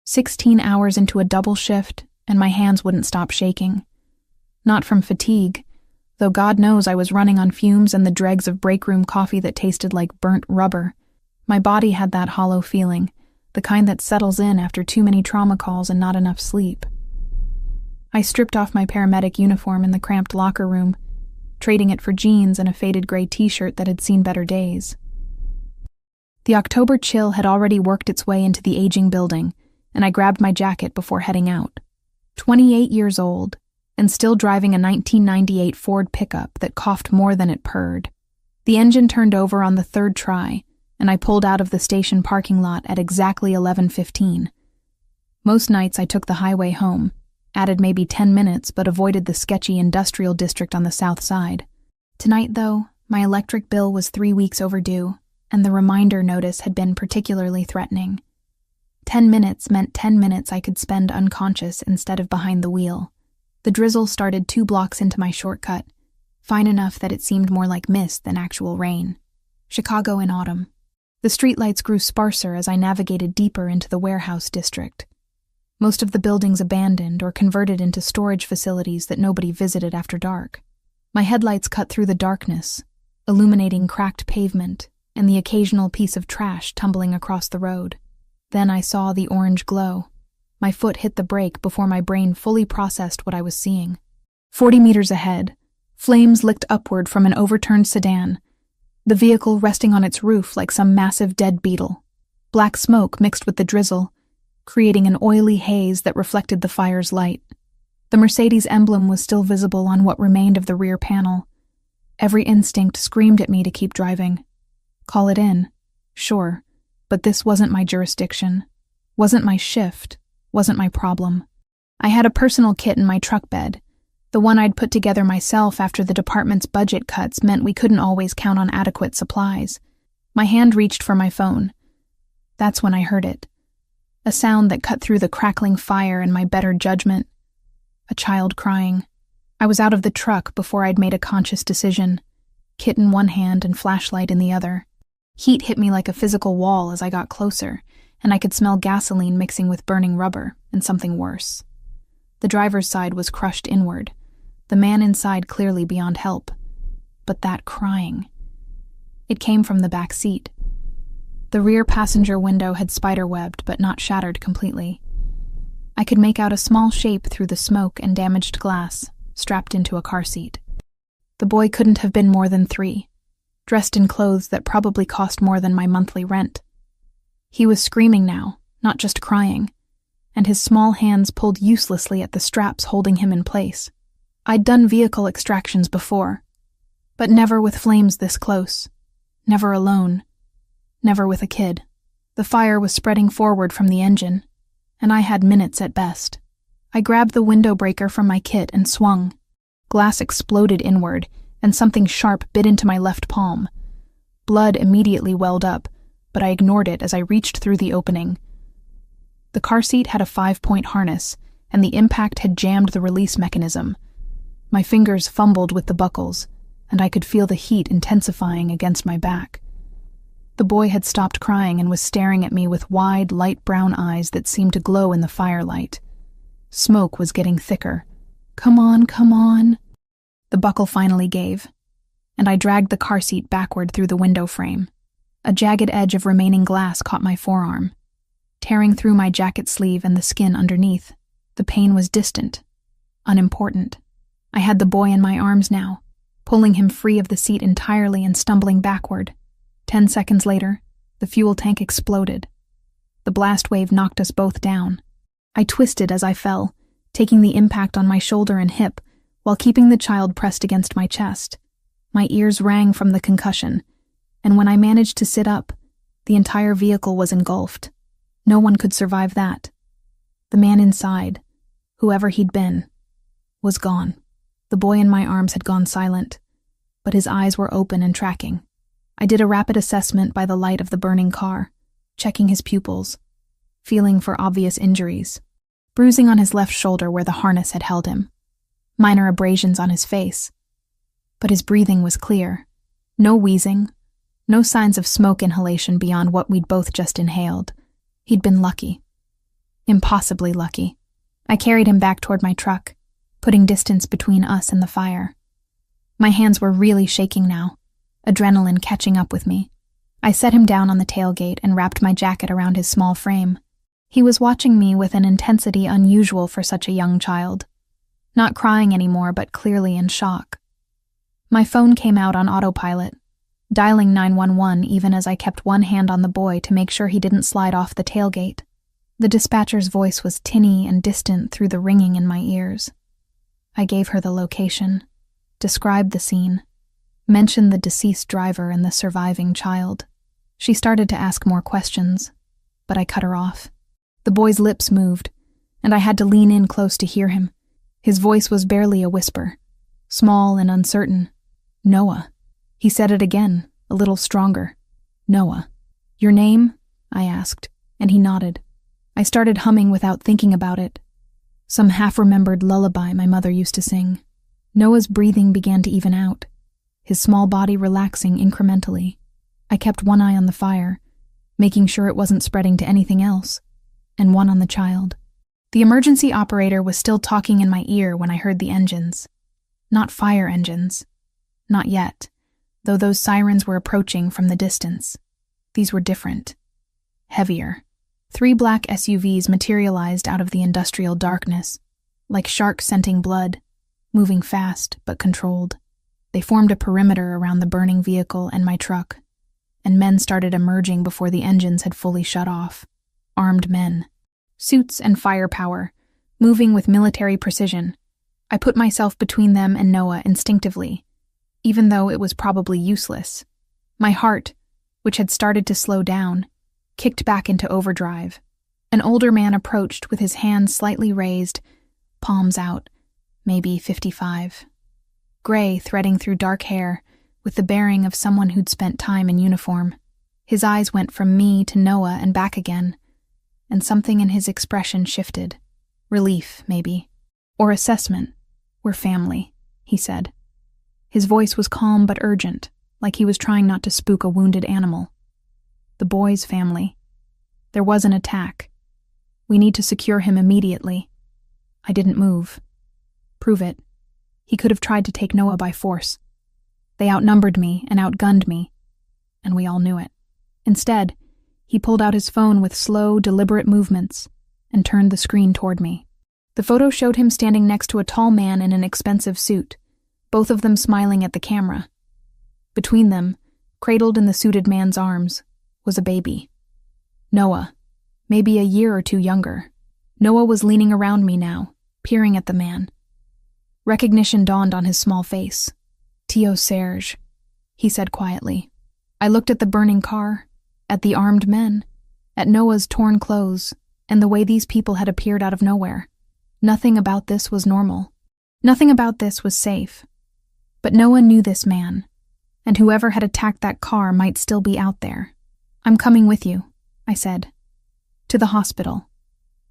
16 hours into a double shift, and my hands wouldn't stop shaking. Not from fatigue, though God knows I was running on fumes and the dregs of break room coffee that tasted like burnt rubber. My body had that hollow feeling, the kind that settles in after too many trauma calls and not enough sleep. I stripped off my paramedic uniform in the cramped locker room, trading it for jeans and a faded gray t-shirt that had seen better days. The October chill had already worked its way into the aging building, and I grabbed my jacket before heading out. 28 years old, and still driving a 1998 Ford pickup that coughed more than it purred. The engine turned over on the third try, and I pulled out of the station parking lot at exactly 11:15. Most nights I took the highway home, added maybe 10 minutes but avoided the sketchy industrial district on the south side. Tonight, though, my electric bill was 3 weeks overdue, and the reminder notice had been particularly threatening. 10 minutes meant 10 minutes I could spend unconscious instead of behind the wheel. The drizzle started 2 blocks into my shortcut, fine enough that it seemed more like mist than actual rain. Chicago in autumn. The streetlights grew sparser as I navigated deeper into the warehouse district. Most of the buildings abandoned or converted into storage facilities that nobody visited after dark. My headlights cut through the darkness, illuminating cracked pavement and the occasional piece of trash tumbling across the road. Then I saw the orange glow. My foot hit the brake before my brain fully processed what I was seeing. 40 meters ahead, flames licked upward from an overturned sedan, the vehicle resting on its roof like some massive dead beetle. Black smoke mixed with the drizzle, creating an oily haze that reflected the fire's light. The Mercedes emblem was still visible on what remained of the rear panel. Every instinct screamed at me to keep driving. Call it in, sure, but this wasn't my jurisdiction, wasn't my shift, wasn't my problem. I had a personal kit in my truck bed. The one I'd put together myself after the department's budget cuts meant we couldn't always count on adequate supplies. My hand reached for my phone. That's when I heard it. A sound that cut through the crackling fire and my better judgment. A child crying. I was out of the truck before I'd made a conscious decision. Kit in one hand and flashlight in the other. Heat hit me like a physical wall as I got closer, and I could smell gasoline mixing with burning rubber and something worse. The driver's side was crushed inward, the man inside clearly beyond help. But that crying. It came from the back seat. The rear passenger window had spiderwebbed but not shattered completely. I could make out a small shape through the smoke and damaged glass, strapped into a car seat. The boy couldn't have been more than 3, dressed in clothes that probably cost more than my monthly rent. He was screaming now, not just crying, and his small hands pulled uselessly at the straps holding him in place. I'd done vehicle extractions before, but never with flames this close, never alone. Never with a kid. The fire was spreading forward from the engine, and I had minutes at best. I grabbed the window breaker from my kit and swung. Glass exploded inward, and something sharp bit into my left palm. Blood immediately welled up, but I ignored it as I reached through the opening. The car seat had a 5-point harness, and the impact had jammed the release mechanism. My fingers fumbled with the buckles, and I could feel the heat intensifying against my back. The boy had stopped crying and was staring at me with wide, light brown eyes that seemed to glow in the firelight. Smoke was getting thicker. Come on, come on. The buckle finally gave, and I dragged the car seat backward through the window frame. A jagged edge of remaining glass caught my forearm, tearing through my jacket sleeve and the skin underneath. The pain was distant, unimportant. I had the boy in my arms now, pulling him free of the seat entirely and stumbling backward. 10 seconds later, the fuel tank exploded. The blast wave knocked us both down. I twisted as I fell, taking the impact on my shoulder and hip, while keeping the child pressed against my chest. My ears rang from the concussion, and when I managed to sit up, the entire vehicle was engulfed. No one could survive that. The man inside, whoever he'd been, was gone. The boy in my arms had gone silent, but his eyes were open and tracking. I did a rapid assessment by the light of the burning car, checking his pupils, feeling for obvious injuries. Bruising on his left shoulder where the harness had held him. Minor abrasions on his face. But his breathing was clear. No wheezing, no signs of smoke inhalation beyond what we'd both just inhaled. He'd been lucky. Impossibly lucky. I carried him back toward my truck, putting distance between us and the fire. My hands were really shaking now, adrenaline catching up with me. I set him down on the tailgate and wrapped my jacket around his small frame. He was watching me with an intensity unusual for such a young child. Not crying anymore, but clearly in shock. My phone came out on autopilot, dialing 911 even as I kept one hand on the boy to make sure he didn't slide off the tailgate. The dispatcher's voice was tinny and distant through the ringing in my ears. I gave her the location, described the scene, mentioned the deceased driver and the surviving child. She started to ask more questions, but I cut her off. The boy's lips moved, and I had to lean in close to hear him. His voice was barely a whisper, small and uncertain. Noah. He said it again, a little stronger. Noah. Your name? I asked, and he nodded. I started humming without thinking about it. Some half-remembered lullaby my mother used to sing. Noah's breathing began to even out, his small body relaxing incrementally. I kept one eye on the fire, making sure it wasn't spreading to anything else, and one on the child. The emergency operator was still talking in my ear when I heard the engines. Not fire engines. Not yet, though those sirens were approaching from the distance. These were different. Heavier. 3 black SUVs materialized out of the industrial darkness, like sharks scenting blood, moving fast but controlled. They formed a perimeter around the burning vehicle and my truck, and men started emerging before the engines had fully shut off. Armed men. Suits and firepower, moving with military precision. I put myself between them and Noah instinctively, even though it was probably useless. My heart, which had started to slow down, kicked back into overdrive. An older man approached with his hands slightly raised, palms out, maybe 55. Gray threading through dark hair, with the bearing of someone who'd spent time in uniform. His eyes went from me to Noah and back again, and something in his expression shifted. Relief, maybe. Or assessment. We're family, he said. His voice was calm but urgent, like he was trying not to spook a wounded animal. The boy's family. There was an attack. We need to secure him immediately. I didn't move. Prove it. He could have tried to take Noah by force. They outnumbered me and outgunned me, and we all knew it. Instead, he pulled out his phone with slow, deliberate movements and turned the screen toward me. The photo showed him standing next to a tall man in an expensive suit, both of them smiling at the camera. Between them, cradled in the suited man's arms, was a baby. Noah, maybe a year or two younger. Noah was leaning around me now, peering at the man. Recognition dawned on his small face. Tio Serge, he said quietly. I looked at the burning car, at the armed men, at Noah's torn clothes, and the way these people had appeared out of nowhere. Nothing about this was normal. Nothing about this was safe. But Noah knew this man, and whoever had attacked that car might still be out there. I'm coming with you, I said. To the hospital.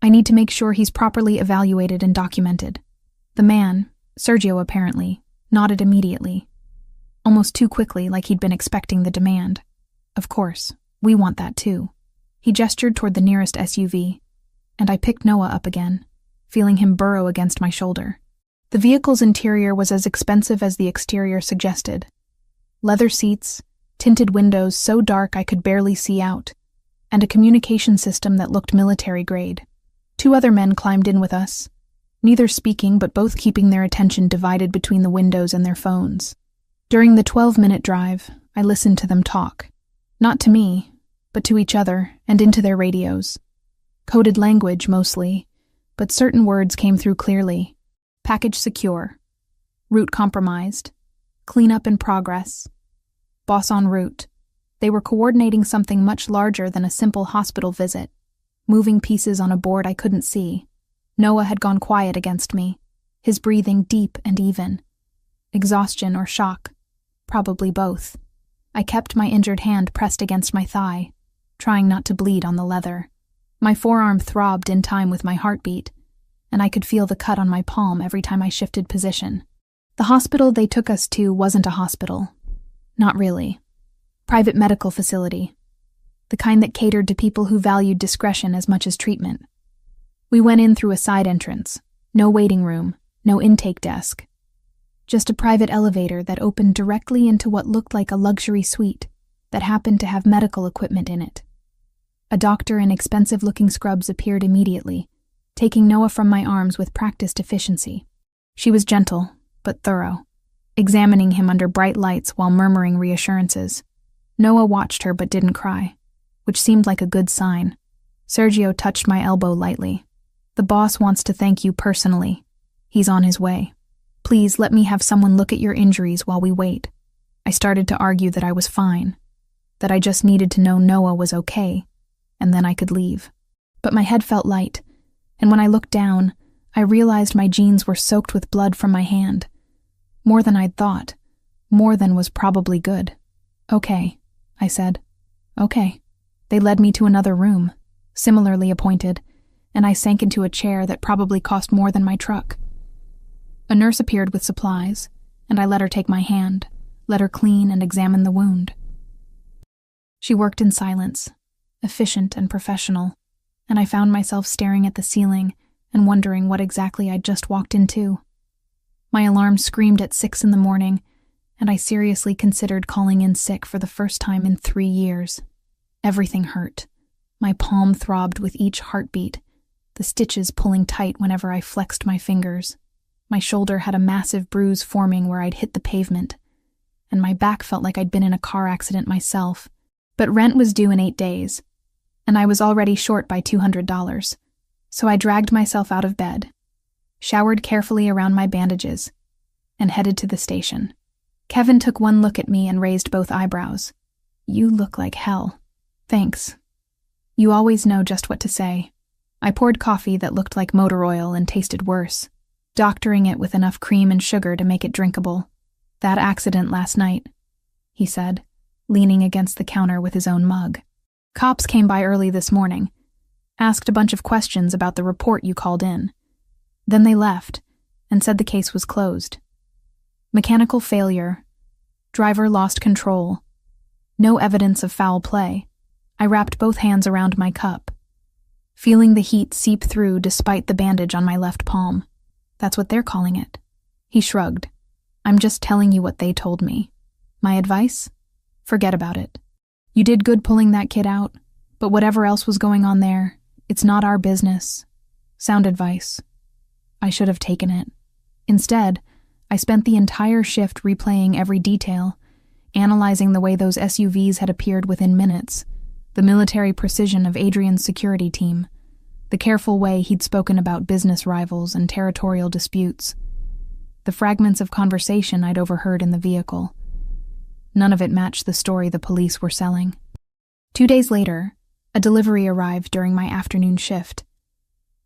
I need to make sure he's properly evaluated and documented. The man, Sergio apparently, nodded immediately. Almost too quickly, like he'd been expecting the demand. Of course, we want that too. He gestured toward the nearest SUV, and I picked Noah up again, feeling him burrow against my shoulder. The vehicle's interior was as expensive as the exterior suggested. Leather seats, tinted windows so dark I could barely see out, and a communication system that looked military-grade. 2 other men climbed in with us, neither speaking but both keeping their attention divided between the windows and their phones. During the 12-minute drive, I listened to them talk. Not to me, but to each other and into their radios. Coded language, mostly, but certain words came through clearly. Package secure. Route compromised. Cleanup in progress. Boss en route. They were coordinating something much larger than a simple hospital visit, moving pieces on a board I couldn't see. Noah had gone quiet against me, his breathing deep and even. Exhaustion or shock. Probably both. I kept my injured hand pressed against my thigh, trying not to bleed on the leather. My forearm throbbed in time with my heartbeat, and I could feel the cut on my palm every time I shifted position. The hospital they took us to wasn't a hospital. Not really. Private medical facility. The kind that catered to people who valued discretion as much as treatment. We went in through a side entrance. No waiting room, no intake desk. Just a private elevator that opened directly into what looked like a luxury suite that happened to have medical equipment in it. A doctor in expensive-looking scrubs appeared immediately, taking Noah from my arms with practiced efficiency. She was gentle, but thorough, examining him under bright lights while murmuring reassurances. Noah watched her but didn't cry, which seemed like a good sign. Sergio touched my elbow lightly. "The boss wants to thank you personally. He's on his way. Please let me have someone look at your injuries while we wait." I started to argue that I was fine, that I just needed to know Noah was okay, and then I could leave. But my head felt light, and when I looked down, I realized my jeans were soaked with blood from my hand. More than I'd thought. More than was probably good. "Okay," I said. "Okay." They led me to another room, similarly appointed, and I sank into a chair that probably cost more than my truck. A nurse appeared with supplies, and I let her take my hand, let her clean and examine the wound. She worked in silence, efficient and professional, and I found myself staring at the ceiling and wondering what exactly I'd just walked into. My alarm screamed at 6 a.m, and I seriously considered calling in sick for the first time in 3 years. Everything hurt. My palm throbbed with each heartbeat, the stitches pulling tight whenever I flexed my fingers. My shoulder had a massive bruise forming where I'd hit the pavement, and my back felt like I'd been in a car accident myself. But rent was due in 8 days, and I was already short by $200, so I dragged myself out of bed, showered carefully around my bandages, and headed to the station. Kevin took one look at me and raised both eyebrows. "You look like hell." "Thanks. You always know just what to say." I poured coffee that looked like motor oil and tasted worse, doctoring it with enough cream and sugar to make it drinkable. "That accident last night," he said, leaning against the counter with his own mug. "Cops came by early this morning, asked a bunch of questions about the report you called in. Then they left and said the case was closed. Mechanical failure. Driver lost control. No evidence of foul play." I wrapped both hands around my cup, feeling the heat seep through despite the bandage on my left palm. "That's what they're calling it." He shrugged. "I'm just telling you what they told me. My advice? Forget about it. You did good pulling that kid out, but whatever else was going on there, it's not our business." Sound advice. I should have taken it. Instead, I spent the entire shift replaying every detail, analyzing the way those SUVs had appeared within minutes, the military precision of Adrian's security team, the careful way he'd spoken about business rivals and territorial disputes, the fragments of conversation I'd overheard in the vehicle. None of it matched the story the police were selling. 2 days later, a delivery arrived during my afternoon shift.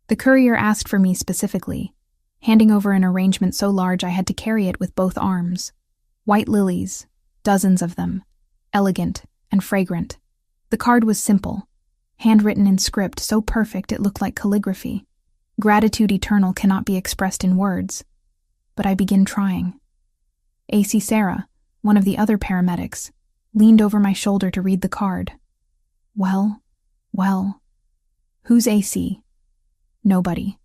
The courier asked for me specifically, handing over an arrangement so large I had to carry it with both arms. White lilies, dozens of them, elegant and fragrant. The card was simple, handwritten in script so perfect it looked like calligraphy. Gratitude eternal cannot be expressed in words, but I begin trying. AC Sarah, one of the other paramedics, leaned over my shoulder to read the card. Well, who's AC? Nobody.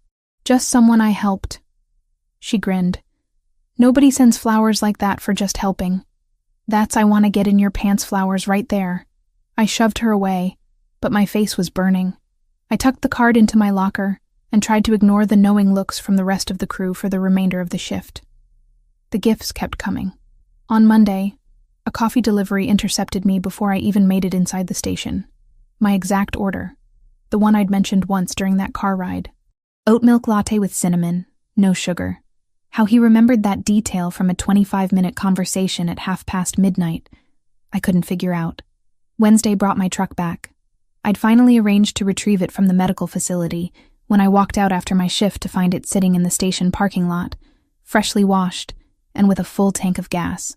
Just someone I helped. She grinned. Nobody sends flowers like that for just helping. That's I want to get in your pants flowers right there. I shoved her away, but my face was burning. I tucked the card into my locker and tried to ignore the knowing looks from the rest of the crew for the remainder of the shift. The gifts kept coming. On Monday, a coffee delivery intercepted me before I even made it inside the station. My exact order, the one I'd mentioned once during that car ride. Oat milk latte with cinnamon, no sugar. How he remembered that detail from a 25-minute conversation at midnight, I couldn't figure out. Wednesday brought my truck back. I'd finally arranged to retrieve it from the medical facility when I walked out after my shift to find it sitting in the station parking lot, freshly washed and with a full tank of gas.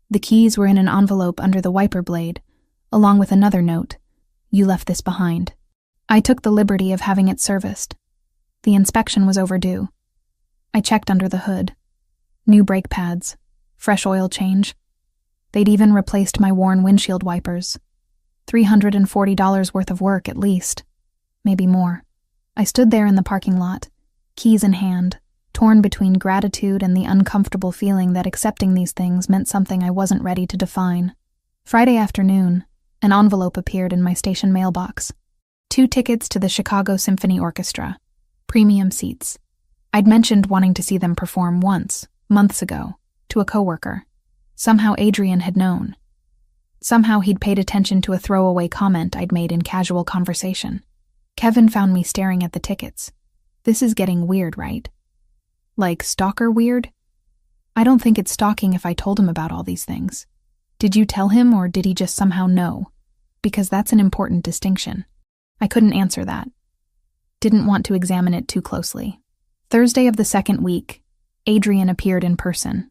The keys were in an envelope under the wiper blade, along with another note. You left this behind. I took the liberty of having it serviced. The inspection was overdue. I checked under the hood. New brake pads, fresh oil change. They'd even replaced my worn windshield wipers. $340 worth of work at least, maybe more. I stood there in the parking lot, keys in hand, torn between gratitude and the uncomfortable feeling that accepting these things meant something I wasn't ready to define. Friday afternoon, an envelope appeared in my station mailbox. 2 tickets to the Chicago Symphony Orchestra. Premium seats. I'd mentioned wanting to see them perform once, months ago, to a coworker. Somehow Adrian had known. Somehow he'd paid attention to a throwaway comment I'd made in casual conversation. Kevin found me staring at the tickets. This is getting weird, right? Like stalker weird? I don't think it's stalking if I told him about all these things. Did you tell him, or did he just somehow know? Because that's an important distinction. I couldn't answer that. Didn't want to examine it too closely. Thursday of the second week, Adrian appeared in person.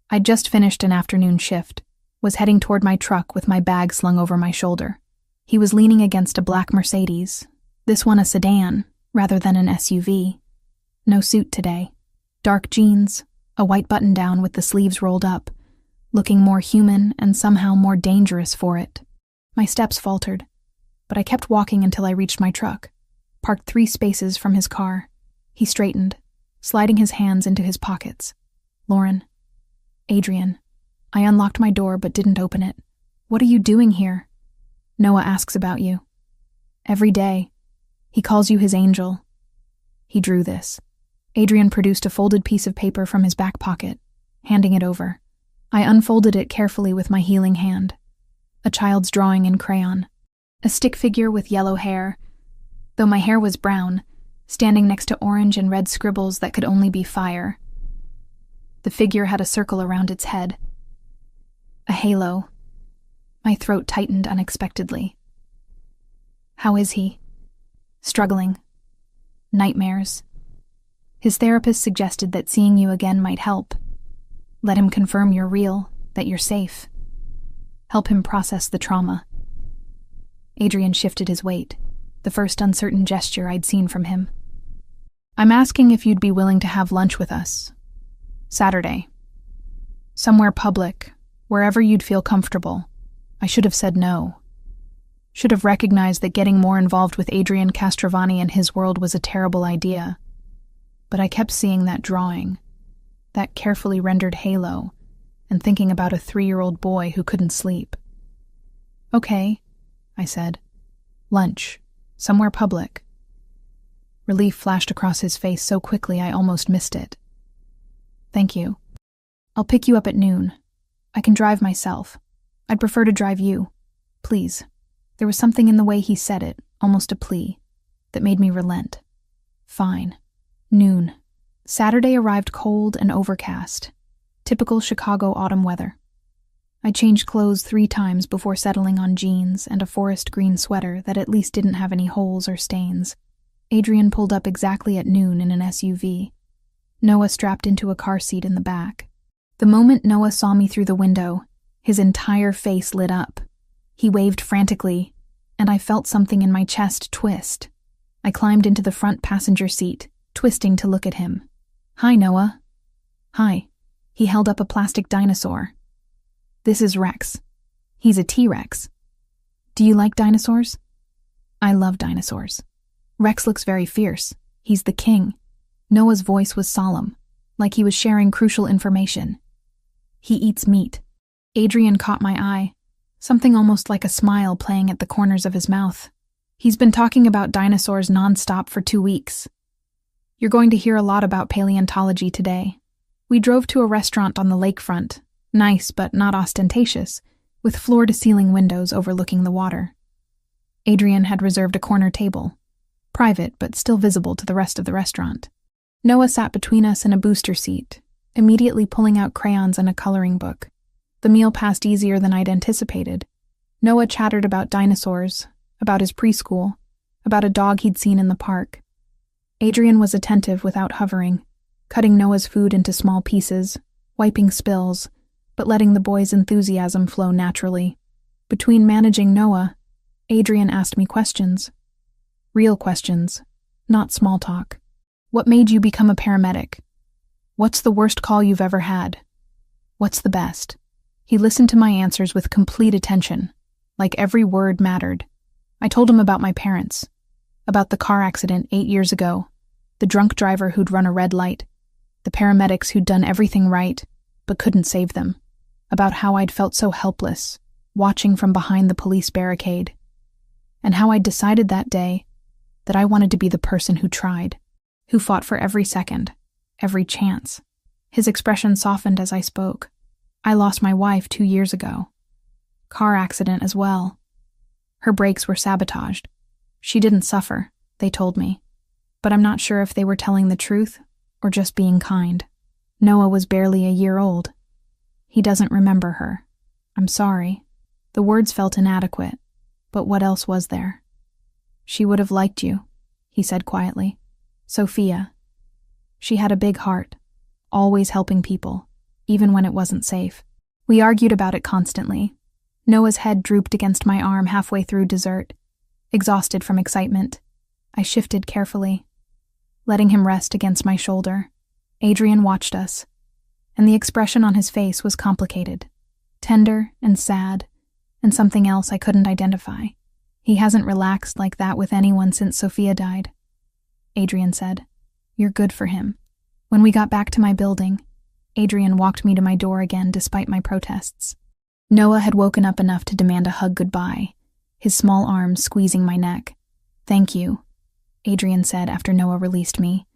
I'd just finished an afternoon shift, was heading toward my truck with my bag slung over my shoulder. He was leaning against a black Mercedes, this one a sedan, rather than an SUV. No suit today. Dark jeans, a white button-down with the sleeves rolled up, looking more human and somehow more dangerous for it. My steps faltered, but I kept walking until I reached my truck, parked 3 spaces from his car. He straightened, sliding his hands into his pockets. Lauren. Adrian. I unlocked my door but didn't open it. What are you doing here? Noah asks about you. Every day. He calls you his angel. He drew this. Adrian produced a folded piece of paper from his back pocket, handing it over. I unfolded it carefully with my healing hand. A child's drawing in crayon. A stick figure with yellow hair, though my hair was brown, standing next to orange and red scribbles that could only be fire. The figure had a circle around its head. A halo. My throat tightened unexpectedly. How is he? Struggling. Nightmares. His therapist suggested that seeing you again might help. Let him confirm you're real, that you're safe. Help him process the trauma. Adrian shifted his weight, the first uncertain gesture I'd seen from him. I'm asking if you'd be willing to have lunch with us. Saturday. Somewhere public, wherever you'd feel comfortable. I should have said no. Should have recognized that getting more involved with Adrian Castrovani and his world was a terrible idea. But I kept seeing that drawing, that carefully rendered halo, and thinking about a 3-year-old boy who couldn't sleep. Okay, I said. Lunch. Somewhere public. Relief flashed across his face so quickly I almost missed it. Thank you. I'll pick you up at noon. I can drive myself. I'd prefer to drive you. Please. There was something in the way he said it, almost a plea, that made me relent. Fine. Noon. Saturday arrived cold and overcast. Typical Chicago autumn weather. I changed clothes 3 times before settling on jeans and a forest green sweater that at least didn't have any holes or stains. Adrian pulled up exactly at noon in an SUV. Noah strapped into a car seat in the back. The moment Noah saw me through the window, his entire face lit up. He waved frantically, and I felt something in my chest twist. I climbed into the front passenger seat, twisting to look at him. Hi, Noah. Hi. He held up a plastic dinosaur. This is Rex. He's a T-Rex. Do you like dinosaurs? I love dinosaurs. Rex looks very fierce. He's the king. Noah's voice was solemn, like he was sharing crucial information. He eats meat. Adrian caught my eye, something almost like a smile playing at the corners of his mouth. He's been talking about dinosaurs nonstop for 2 weeks. You're going to hear a lot about paleontology today. We drove to a restaurant on the lakefront, nice but not ostentatious, with floor-to-ceiling windows overlooking the water. Adrian had reserved a corner table, private but still visible to the rest of the restaurant. Noah sat between us in a booster seat, immediately pulling out crayons and a coloring book. The meal passed easier than I'd anticipated. Noah chattered about dinosaurs, about his preschool, about a dog he'd seen in the park. Adrian was attentive without hovering, cutting Noah's food into small pieces, wiping spills, but letting the boy's enthusiasm flow naturally. Between managing Noah, Adrian asked me questions. Real questions, not small talk. What made you become a paramedic? What's the worst call you've ever had? What's the best? He listened to my answers with complete attention, like every word mattered. I told him about my parents. About the car accident 8 years ago, the drunk driver who'd run a red light, the paramedics who'd done everything right, but couldn't save them. About how I'd felt so helpless, watching from behind the police barricade, and how I'd decided that day that I wanted to be the person who tried, who fought for every second, every chance. His expression softened as I spoke. I lost my wife 2 years ago. Car accident as well. Her brakes were sabotaged. She didn't suffer, they told me, but I'm not sure if they were telling the truth or just being kind. Noah was barely a year old. He doesn't remember her. I'm sorry. The words felt inadequate, but what else was there? She would have liked you, he said quietly. Sophia. She had a big heart, always helping people, even when it wasn't safe. We argued about it constantly. Noah's head drooped against my arm halfway through dessert. Exhausted from excitement, I shifted carefully, letting him rest against my shoulder. Adrian watched us, and the expression on his face was complicated, tender and sad, and something else I couldn't identify. He hasn't relaxed like that with anyone since Sophia died, Adrian said. You're good for him. When we got back to my building, Adrian walked me to my door again despite my protests. Noah had woken up enough to demand a hug goodbye, his small arms squeezing my neck. Thank you, Adrian said after Noah released me.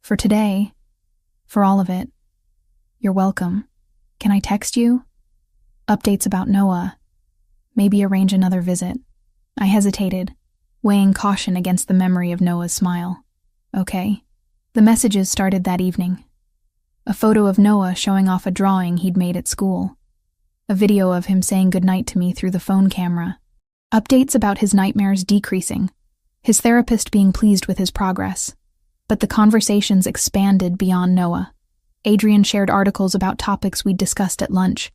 For today, for all of it. You're welcome. Can I text you? Updates about Noah. Maybe arrange another visit. I hesitated, weighing caution against the memory of Noah's smile. Okay. The messages started that evening. A photo of Noah showing off a drawing he'd made at school. A video of him saying goodnight to me through the phone camera. Updates about his nightmares decreasing, his therapist being pleased with his progress. But the conversations expanded beyond Noah. Adrian shared articles about topics we'd discussed at lunch,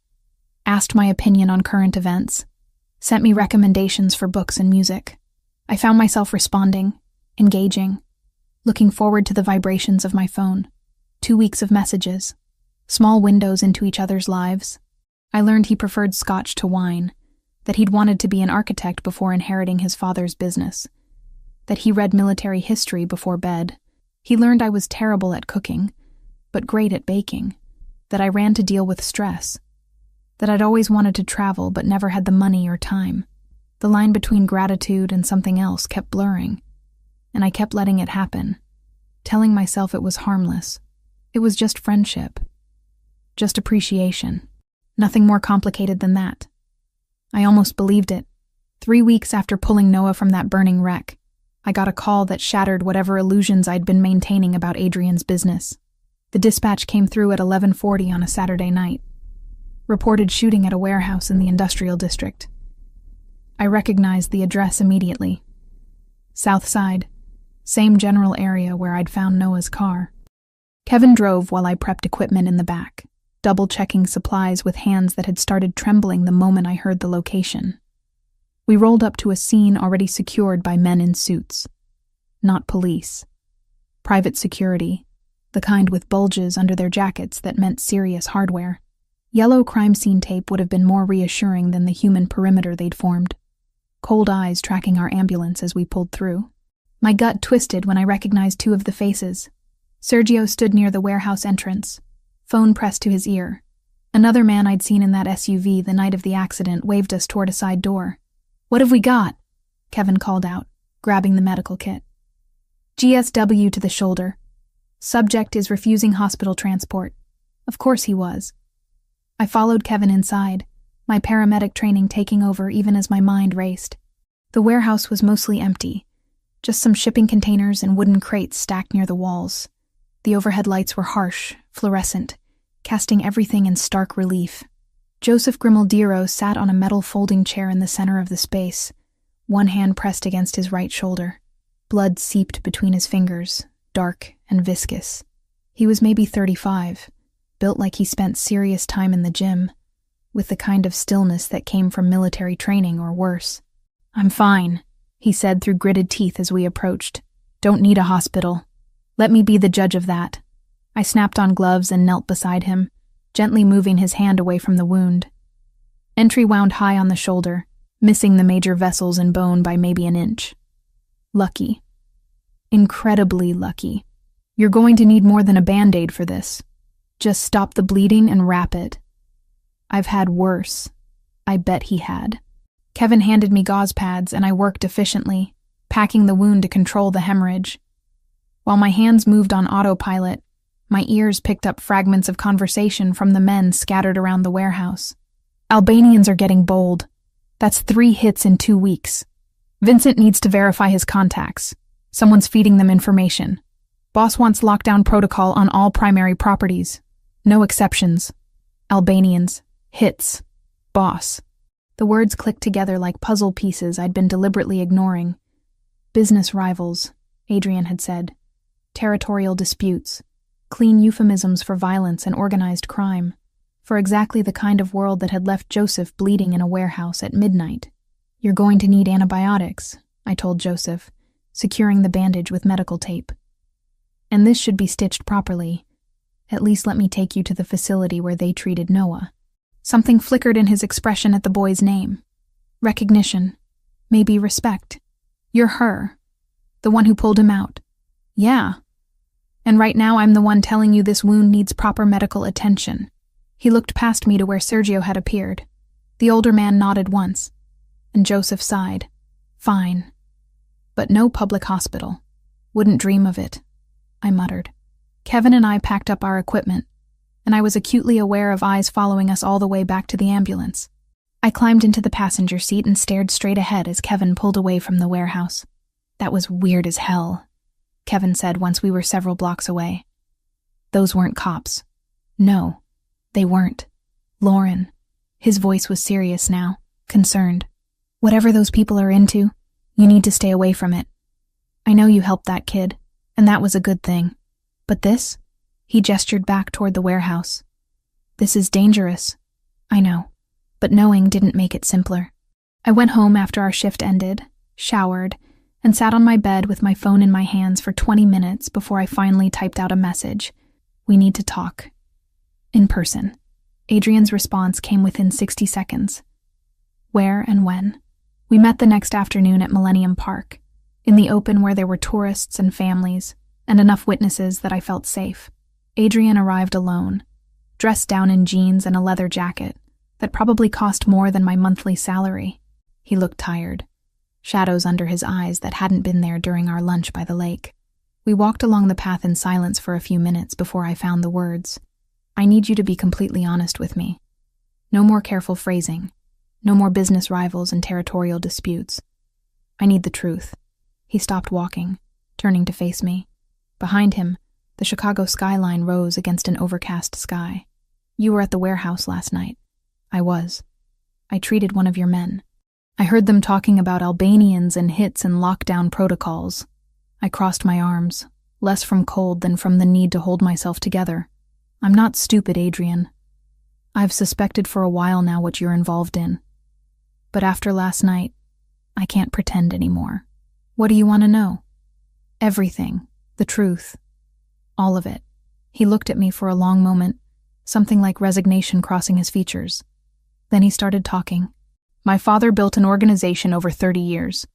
asked my opinion on current events, sent me recommendations for books and music. I found myself responding, engaging, looking forward to the vibrations of my phone. 2 weeks of messages, small windows into each other's lives. I learned he preferred scotch to wine, that he'd wanted to be an architect before inheriting his father's business, that he read military history before bed. He learned I was terrible at cooking, but great at baking, that I ran to deal with stress, that I'd always wanted to travel but never had the money or time. The line between gratitude and something else kept blurring, and I kept letting it happen, telling myself it was harmless. It was just friendship, just appreciation, nothing more complicated than that. I almost believed it. 3 weeks after pulling Noah from that burning wreck, I got a call that shattered whatever illusions I'd been maintaining about Adrian's business. The dispatch came through at 11:40 on a Saturday night. Reported shooting at a warehouse in the industrial district. I recognized the address immediately. South Side, same general area where I'd found Noah's car. Kevin drove while I prepped equipment in the back, double-checking supplies with hands that had started trembling the moment I heard the location. We rolled up to a scene already secured by men in suits. Not police. Private security, the kind with bulges under their jackets that meant serious hardware. Yellow crime scene tape would have been more reassuring than the human perimeter they'd formed. Cold eyes tracking our ambulance as we pulled through. My gut twisted when I recognized 2 of the faces. Sergio stood near the warehouse entrance, phone pressed to his ear. Another man I'd seen in that SUV the night of the accident waved us toward a side door. What have we got? Kevin called out, grabbing the medical kit. GSW to the shoulder. Subject is refusing hospital transport. Of course he was. I followed Kevin inside, my paramedic training taking over even as my mind raced. The warehouse was mostly empty, just some shipping containers and wooden crates stacked near the walls. The overhead lights were harsh, fluorescent, casting everything in stark relief. Joseph Grimaldiro sat on a metal folding chair in the center of the space, one hand pressed against his right shoulder. Blood seeped between his fingers, dark and viscous. He was maybe 35, built like he spent serious time in the gym, with the kind of stillness that came from military training or worse. I'm fine, he said through gritted teeth as we approached. Don't need a hospital. Let me be the judge of that. I snapped on gloves and knelt beside him, gently moving his hand away from the wound. Entry wound high on the shoulder, missing the major vessels and bone by maybe an inch. Lucky. Incredibly lucky. You're going to need more than a Band-Aid for this. Just stop the bleeding and wrap it. I've had worse. I bet he had. Kevin handed me gauze pads and I worked efficiently, packing the wound to control the hemorrhage. While my hands moved on autopilot, my ears picked up fragments of conversation from the men scattered around the warehouse. Albanians are getting bold. That's 3 hits in 2 weeks. Vincent needs to verify his contacts. Someone's feeding them information. Boss wants lockdown protocol on all primary properties. No exceptions. Albanians. Hits. Boss. The words clicked together like puzzle pieces I'd been deliberately ignoring. Business rivals, Adrian had said. Territorial disputes. Clean euphemisms for violence and organized crime. For exactly the kind of world that had left Joseph bleeding in a warehouse at midnight. You're going to need antibiotics, I told Joseph, securing the bandage with medical tape. And this should be stitched properly. At least let me take you to the facility where they treated Noah. Something flickered in his expression at the boy's name. Recognition. Maybe respect. You're her. The one who pulled him out. Yeah. And right now I'm the one telling you this wound needs proper medical attention. He looked past me to where Sergio had appeared. The older man nodded once, and Joseph sighed. Fine. But no public hospital. Wouldn't dream of it, I muttered. Kevin and I packed up our equipment, and I was acutely aware of eyes following us all the way back to the ambulance. I climbed into the passenger seat and stared straight ahead as Kevin pulled away from the warehouse. That was weird as hell, Kevin said once we were several blocks away. Those weren't cops. No, they weren't. Lauren. His voice was serious now, concerned. Whatever those people are into, you need to stay away from it. I know you helped that kid, and that was a good thing. But this? He gestured back toward the warehouse. This is dangerous. I know, but knowing didn't make it simpler. I went home after our shift ended, showered, and sat on my bed with my phone in my hands for 20 minutes before I finally typed out a message. We need to talk. In person. Adrian's response came within 60 seconds. Where and when? We met the next afternoon at Millennium Park, in the open where there were tourists and families, and enough witnesses that I felt safe. Adrian arrived alone, dressed down in jeans and a leather jacket that probably cost more than my monthly salary. He looked tired, shadows under his eyes that hadn't been there during our lunch by the lake. We walked along the path in silence for a few minutes before I found the words. I need you to be completely honest with me. No more careful phrasing. No more business rivals and territorial disputes. I need the truth. He stopped walking, turning to face me. Behind him, the Chicago skyline rose against an overcast sky. You were at the warehouse last night. I was. I treated one of your men. I heard them talking about Albanians and hits and lockdown protocols. I crossed my arms, less from cold than from the need to hold myself together. I'm not stupid, Adrian. I've suspected for a while now what you're involved in. But after last night, I can't pretend anymore. What do you want to know? Everything. The truth. All of it. He looked at me for a long moment, something like resignation crossing his features. Then he started talking. My father built an organization over 30 years.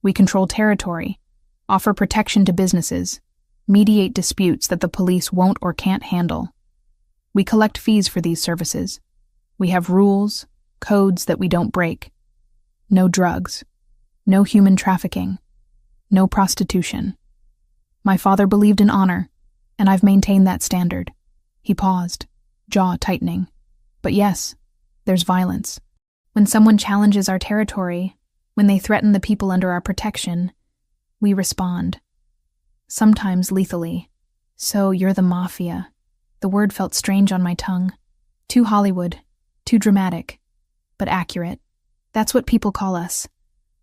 We control territory, offer protection to businesses, mediate disputes that the police won't or can't handle. We collect fees for these services. We have rules, codes that we don't break. No drugs. No human trafficking. No prostitution. My father believed in honor, and I've maintained that standard. He paused, jaw tightening. But yes, there's violence. When someone challenges our territory, when they threaten the people under our protection, we respond. Sometimes lethally. So you're the mafia. The word felt strange on my tongue. Too Hollywood, too dramatic, but accurate. That's what people call us.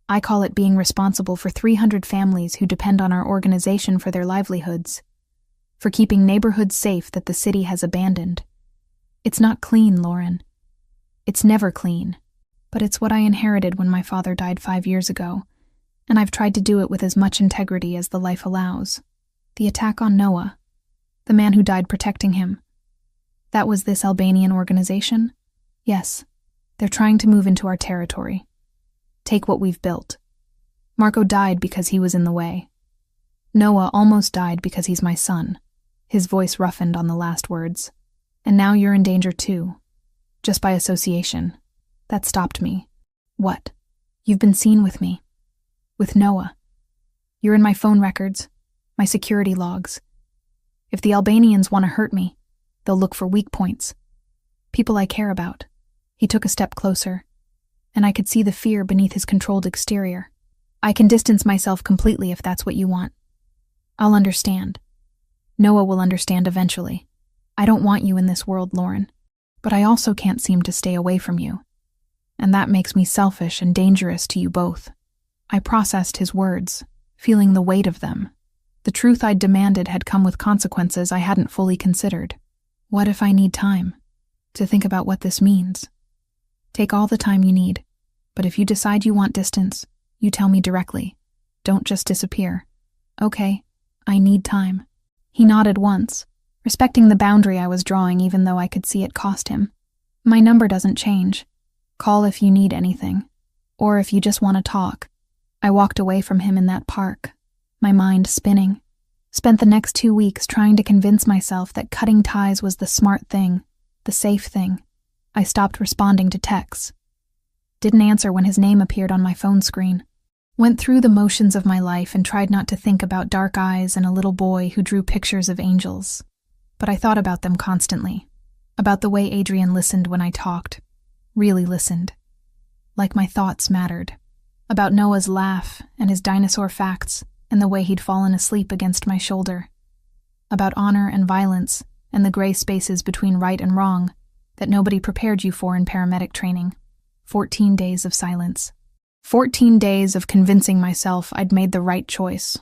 I call it being responsible for 300 families who depend on our organization for their livelihoods, for keeping neighborhoods safe that the city has abandoned. It's not clean, Lauren. It's never clean, but it's what I inherited when my father died 5 years ago, and I've tried to do it with as much integrity as the life allows. The attack on Noah, the man who died protecting him, that was this Albanian organization? Yes, they're trying to move into our territory. Take what we've built. Marco died because he was in the way. Noah almost died because he's my son. His voice roughened on the last words. And now you're in danger too. Just by association. That stopped me. What? You've been seen with me. With Noah. You're in my phone records, my security logs. If the Albanians want to hurt me, they'll look for weak points. People I care about. He took a step closer, and I could see the fear beneath his controlled exterior. I can distance myself completely if that's what you want. I'll understand. Noah will understand eventually. I don't want you in this world, Lauren, but I also can't seem to stay away from you. And that makes me selfish and dangerous to you both. I processed his words, feeling the weight of them. The truth I'd demanded had come with consequences I hadn't fully considered. What if I need time to think about what this means? Take all the time you need, but if you decide you want distance, you tell me directly. Don't just disappear. Okay, I need time. He nodded once, respecting the boundary I was drawing even though I could see it cost him. My number doesn't change. Call if you need anything, or if you just want to talk. I walked away from him in that park, my mind spinning. Spent the next 2 weeks trying to convince myself that cutting ties was the smart thing, the safe thing. I stopped responding to texts. Didn't answer when his name appeared on my phone screen. Went through the motions of my life and tried not to think about dark eyes and a little boy who drew pictures of angels. But I thought about them constantly. About the way Adrian listened when I talked. Really listened. Like my thoughts mattered. About Noah's laugh and his dinosaur facts and the way he'd fallen asleep against my shoulder. About honor and violence and the gray spaces between right and wrong that nobody prepared you for in paramedic training. 14 days of silence. 14 days of convincing myself I'd made the right choice.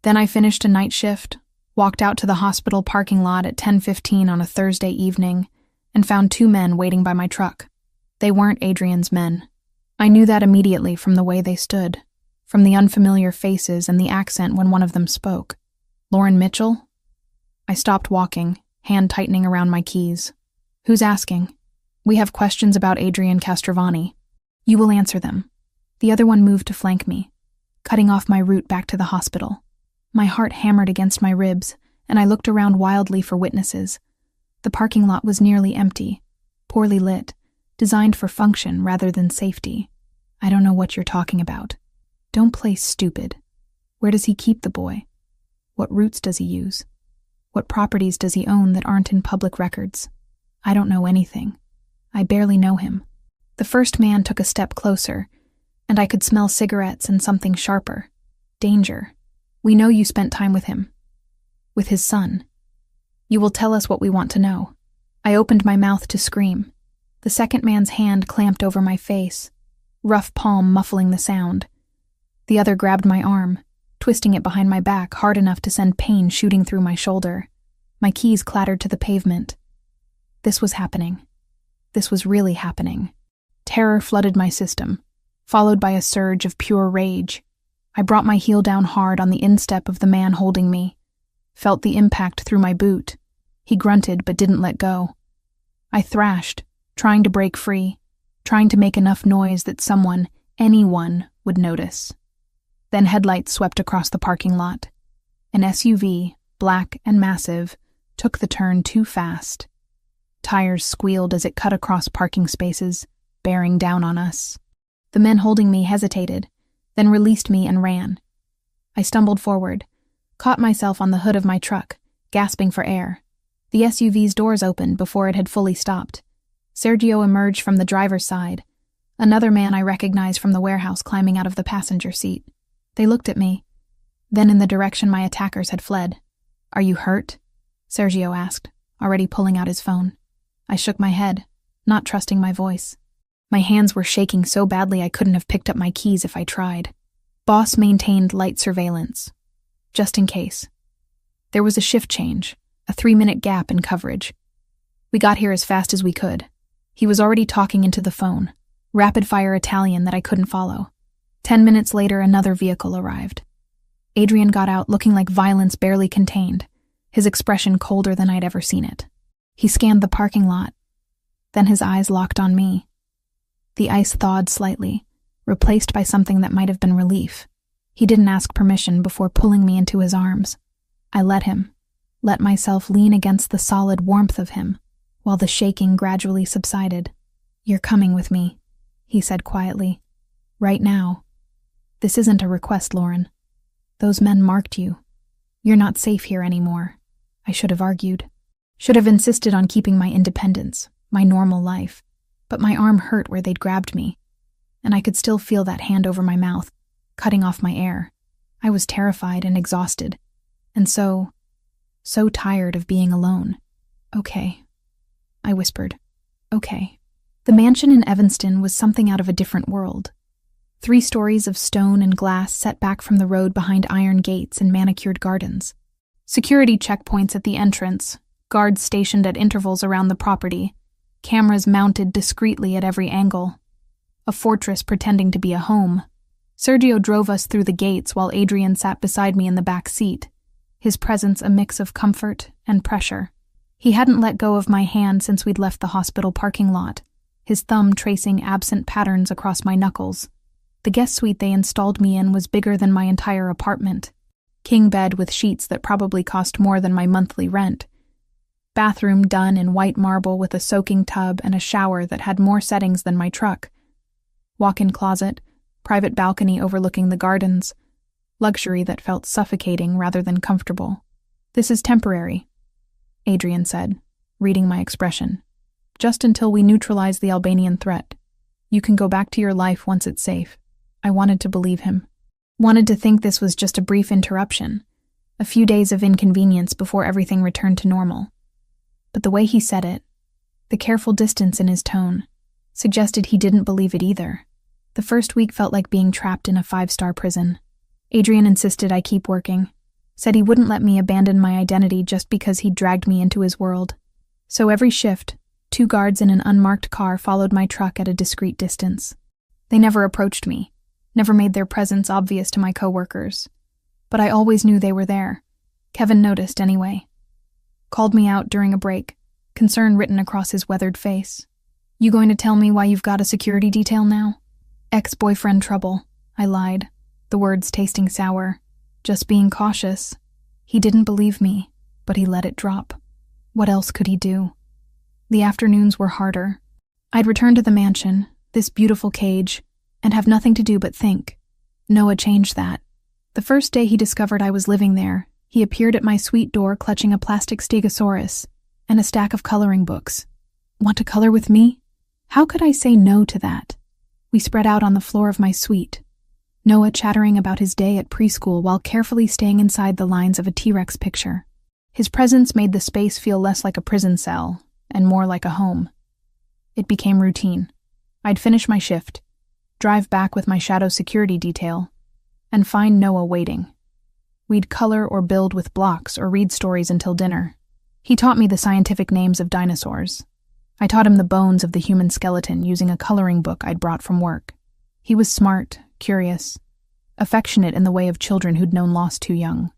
Then I finished a night shift, walked out to the hospital parking lot at 10:15 on a Thursday evening, and found 2 men waiting by my truck. They weren't Adrian's men. I knew that immediately from the way they stood, from the unfamiliar faces and the accent when one of them spoke. Lauren Mitchell? I stopped walking, hand tightening around my keys. Who's asking? We have questions about Adrian Castrovani. You will answer them. The other one moved to flank me, cutting off my route back to the hospital. My heart hammered against my ribs, and I looked around wildly for witnesses. The parking lot was nearly empty, poorly lit, designed for function rather than safety. I don't know what you're talking about. Don't play stupid. Where does he keep the boy? What routes does he use? What properties does he own that aren't in public records? I don't know anything. I barely know him. The first man took a step closer, and I could smell cigarettes and something sharper. Danger. We know you spent time with him. With his son. You will tell us what we want to know. I opened my mouth to scream. The second man's hand clamped over my face, rough palm muffling the sound. The other grabbed my arm, twisting it behind my back hard enough to send pain shooting through my shoulder. My keys clattered to the pavement. This was happening. This was really happening. Terror flooded my system, followed by a surge of pure rage. I brought my heel down hard on the instep of the man holding me, felt the impact through my boot. He grunted but didn't let go. I thrashed, trying to break free, trying to make enough noise that someone, anyone, would notice. Then headlights swept across the parking lot. An SUV, black and massive, took the turn too fast. Tires squealed as it cut across parking spaces, bearing down on us. The men holding me hesitated, then released me and ran. I stumbled forward, caught myself on the hood of my truck, gasping for air. The SUV's doors opened before it had fully stopped. Sergio emerged from the driver's side, another man I recognized from the warehouse climbing out of the passenger seat. They looked at me, then in the direction my attackers had fled. "Are you hurt?" Sergio asked, already pulling out his phone. I shook my head, not trusting my voice. My hands were shaking so badly I couldn't have picked up my keys if I tried. Boss maintained light surveillance, just in case. There was a shift change, a 3-minute gap in coverage. We got here as fast as we could. He was already talking into the phone, rapid-fire Italian that I couldn't follow. 10 minutes later, another vehicle arrived. Adrian got out looking like violence barely contained, his expression colder than I'd ever seen it. He scanned the parking lot. Then his eyes locked on me. The ice thawed slightly, replaced by something that might have been relief. He didn't ask permission before pulling me into his arms. I let myself lean against the solid warmth of him, while the shaking gradually subsided. "You're coming with me," he said quietly. "Right now. This isn't a request, Lauren. Those men marked you. You're not safe here anymore." I should have argued. Should have insisted on keeping my independence, my normal life. But my arm hurt where they'd grabbed me, and I could still feel that hand over my mouth, cutting off my air. I was terrified and exhausted, and so tired of being alone. "Okay," I whispered. "Okay." The mansion in Evanston was something out of a different world. 3 stories of stone and glass set back from the road behind iron gates and manicured gardens. Security checkpoints at the entrance, guards stationed at intervals around the property, cameras mounted discreetly at every angle. A fortress pretending to be a home. Sergio drove us through the gates while Adrian sat beside me in the back seat, his presence a mix of comfort and pressure. He hadn't let go of my hand since we'd left the hospital parking lot, his thumb tracing absent patterns across my knuckles. The guest suite they installed me in was bigger than my entire apartment. King bed with sheets that probably cost more than my monthly rent. Bathroom done in white marble with a soaking tub and a shower that had more settings than my truck. Walk-in closet, private balcony overlooking the gardens. Luxury that felt suffocating rather than comfortable. "This is temporary," Adrian said, reading my expression. "Just until we neutralize the Albanian threat. You can go back to your life once it's safe." I wanted to believe him. Wanted to think this was just a brief interruption, a few days of inconvenience before everything returned to normal. But the way he said it, the careful distance in his tone, suggested he didn't believe it either. The first week felt like being trapped in a 5-star prison. Adrian insisted I keep working, said he wouldn't let me abandon my identity just because he'd dragged me into his world. So every shift, 2 guards in an unmarked car followed my truck at a discreet distance. They never approached me, never made their presence obvious to my coworkers. But I always knew they were there. Kevin noticed anyway. Called me out during a break, concern written across his weathered face. "You going to tell me why you've got a security detail now?" "Ex-boyfriend trouble," I lied, the words tasting sour. "Just being cautious." He didn't believe me, but he let it drop. What else could he do? The afternoons were harder. I'd return to the mansion, this beautiful cage, and have nothing to do but think. Noah changed that. The first day he discovered I was living there, he appeared at my suite door clutching a plastic stegosaurus and a stack of coloring books. Want to color with me? How could I say no to that? We spread out on the floor of my suite, Noah chattering about his day at preschool while carefully staying inside the lines of a T-Rex picture. His presence made the space feel less like a prison cell and more like a home. It became routine. I'd finish my shift, drive back with my shadow security detail, and find Noah waiting. We'd color or build with blocks or read stories until dinner. He taught me the scientific names of dinosaurs. I taught him the bones of the human skeleton using a coloring book I'd brought from work. He was smart, curious, affectionate in the way of children who'd known loss too young.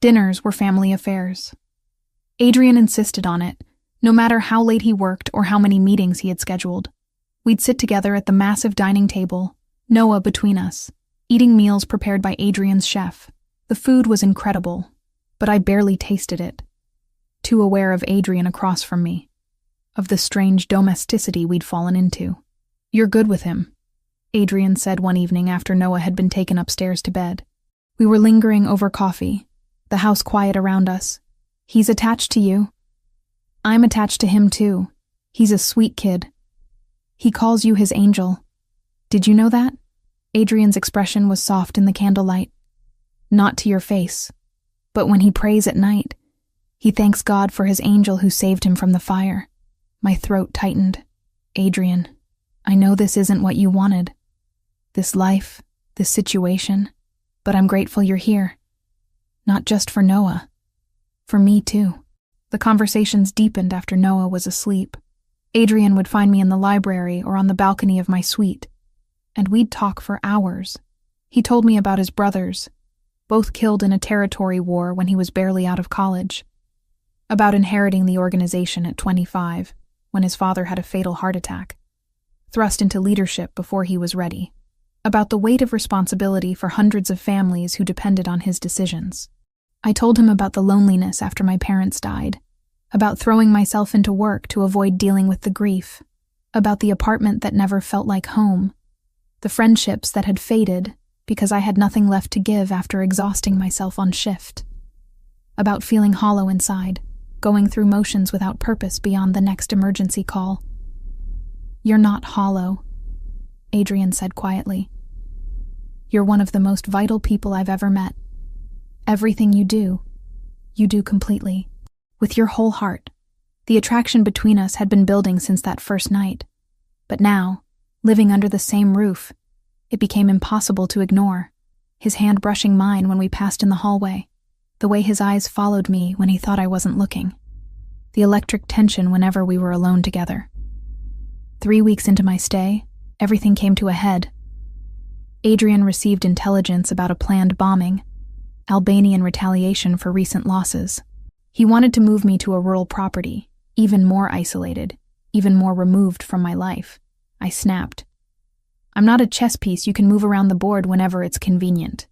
Dinners were family affairs. Adrian insisted on it, no matter how late he worked or how many meetings he had scheduled. We'd sit together at the massive dining table, Noah between us, eating meals prepared by Adrian's chef. The food was incredible, but I barely tasted it, too aware of Adrian across from me, of the strange domesticity we'd fallen into. "You're good with him," Adrian said one evening after Noah had been taken upstairs to bed. We were lingering over coffee, the house quiet around us. "He's attached to you." "I'm attached to him too. He's a sweet kid. He calls you his angel. Did you know that?" Adrian's expression was soft in the candlelight. "Not to your face, but when he prays at night, he thanks God for his angel who saved him from the fire." My throat tightened. "Adrian, I know this isn't what you wanted. This life, this situation, but I'm grateful you're here. Not just for Noah, for me too." The conversations deepened after Noah was asleep. Adrian would find me in the library or on the balcony of my suite, and we'd talk for hours. He told me about his brothers, both killed in a territory war when he was barely out of college. About inheriting the organization at 25, when his father had a fatal heart attack. Thrust into leadership before he was ready. about the weight of responsibility for hundreds of families who depended on his decisions. I told him about the loneliness after my parents died, about throwing myself into work to avoid dealing with the grief, about the apartment that never felt like home, the friendships that had faded because I had nothing left to give after exhausting myself on shift, about feeling hollow inside, going through motions without purpose beyond the next emergency call. "You're not hollow," Adrian said quietly. "You're one of the most vital people I've ever met. Everything you do completely, with your whole heart." The attraction between us had been building since that first night, but now, living under the same roof, it became impossible to ignore. His hand brushing mine when we passed in the hallway, the way his eyes followed me when he thought I wasn't looking, the electric tension whenever we were alone together. 3 weeks into my stay, everything came to a head. Adrian received intelligence about a planned bombing, Albanian retaliation for recent losses. He wanted to move me to a rural property, even more isolated, even more removed from my life. I snapped. "I'm not a chess piece you can move around the board whenever it's convenient."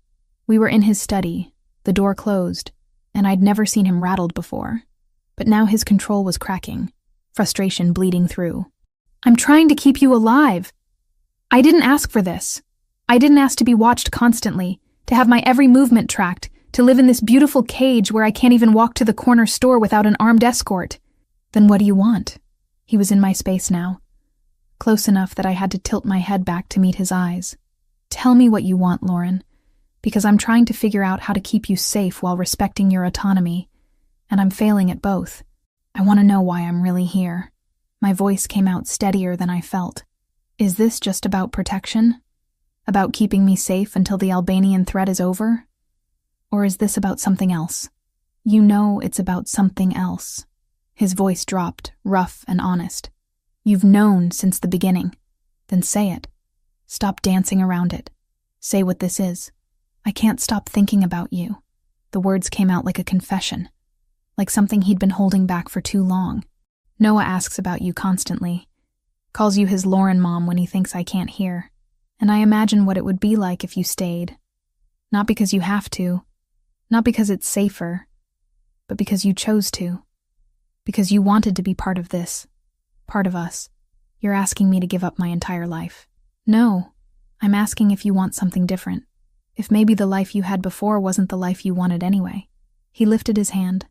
We were in his study, the door closed, and I'd never seen him rattled before. But now his control was cracking, frustration bleeding through. "I'm trying to keep you alive. I didn't ask for this. I didn't ask to be watched constantly, to have my every movement tracked, to live in this beautiful cage where I can't even walk to the corner store without an armed escort." "Then what do you want?" He was in my space now, close enough that I had to tilt my head back to meet his eyes. "Tell me what you want, Lauren, because I'm trying to figure out how to keep you safe while respecting your autonomy, and I'm failing at both. I want to know why I'm really here." My voice came out steadier than I felt. "Is this just about protection? About keeping me safe until the Albanian threat is over? Or is this about something else?" "You know it's about something else." His voice dropped, rough and honest. "You've known since the beginning. Then say it. Stop dancing around it. Say what this is." "I can't stop thinking about you." The words came out like a confession, like something he'd been holding back for too long. "Noah asks about you constantly. Calls you his Lauren mom when he thinks I can't hear. And I imagine what it would be like if you stayed. Not because you have to, not because it's safer, but because you chose to. Because you wanted to be part of this, part of us. You're asking me to give up my entire life." "No, I'm asking if you want something different. If maybe the life you had before wasn't the life you wanted anyway." He lifted his hand,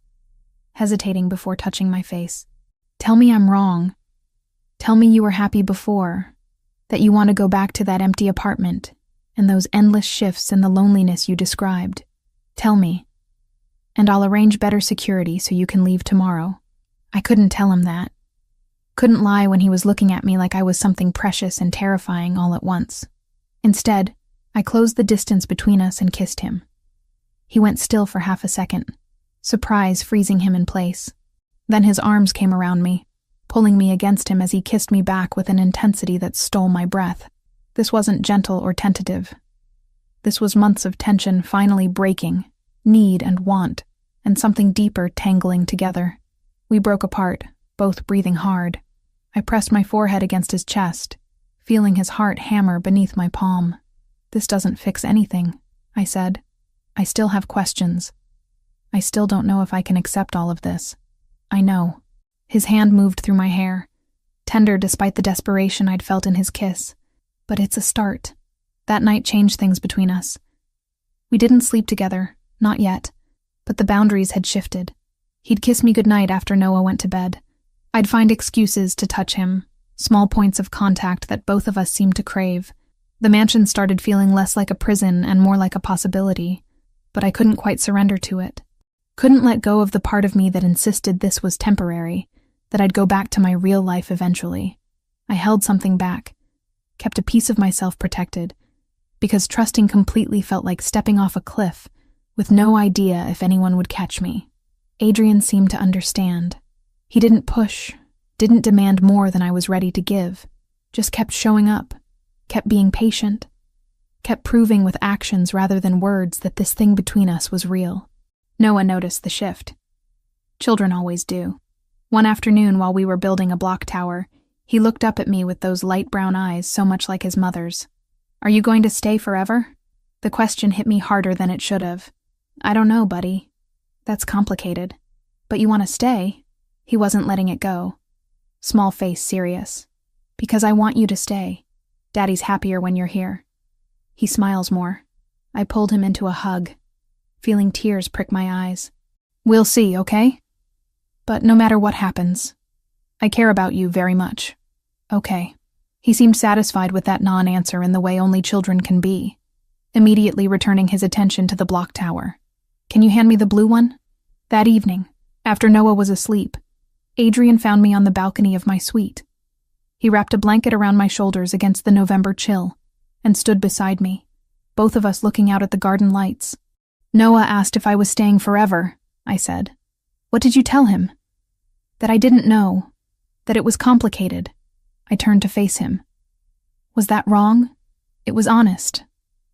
hesitating before touching my face. "Tell me I'm wrong. Tell me you were happy before, that you want to go back to that empty apartment and those endless shifts and the loneliness you described. Tell me, and I'll arrange better security so you can leave tomorrow." I couldn't tell him that. Couldn't lie when he was looking at me like I was something precious and terrifying all at once. Instead, I closed the distance between us and kissed him. He went still for half a second, surprise freezing him in place. Then his arms came around me, pulling me against him as he kissed me back with an intensity that stole my breath. This wasn't gentle or tentative. This was months of tension finally breaking, need and want, and something deeper tangling together. We broke apart, both breathing hard. I pressed my forehead against his chest, feeling his heart hammer beneath my palm. "This doesn't fix anything," I said. "I still have questions. I still don't know if I can accept all of this." "I know." His hand moved through my hair, tender despite the desperation I'd felt in his kiss. "But it's a start." That night changed things between us. We didn't sleep together, not yet, but the boundaries had shifted. He'd kiss me goodnight after Noah went to bed. I'd find excuses to touch him, small points of contact that both of us seemed to crave. The mansion started feeling less like a prison and more like a possibility, but I couldn't quite surrender to it. Couldn't let go of the part of me that insisted this was temporary, that I'd go back to my real life eventually. I held something back, kept a piece of myself protected, because trusting completely felt like stepping off a cliff, with no idea if anyone would catch me. Adrian seemed to understand. He didn't push, didn't demand more than I was ready to give, just kept showing up, kept being patient, kept proving with actions rather than words that this thing between us was real. Noah noticed the shift. Children always do. One afternoon while we were building a block tower, he looked up at me with those light brown eyes so much like his mother's. Are you going to stay forever? The question hit me harder than it should have. I don't know, buddy. That's complicated. But you want to stay? He wasn't letting it go. Small face serious. Because I want you to stay. Daddy's happier when you're here. He smiles more. I pulled him into a hug, feeling tears prick my eyes. We'll see, okay? But no matter what happens, I care about you very much. Okay. He seemed satisfied with that non-answer in the way only children can be, immediately returning his attention to the block tower. Can you hand me the blue one? That evening, after Noah was asleep, Adrian found me on the balcony of my suite. He wrapped a blanket around my shoulders against the November chill and stood beside me, both of us looking out at the garden lights. Noah asked if I was staying forever, I said. What did you tell him? That I didn't know, that it was complicated. I turned to face him. Was that wrong? It was honest.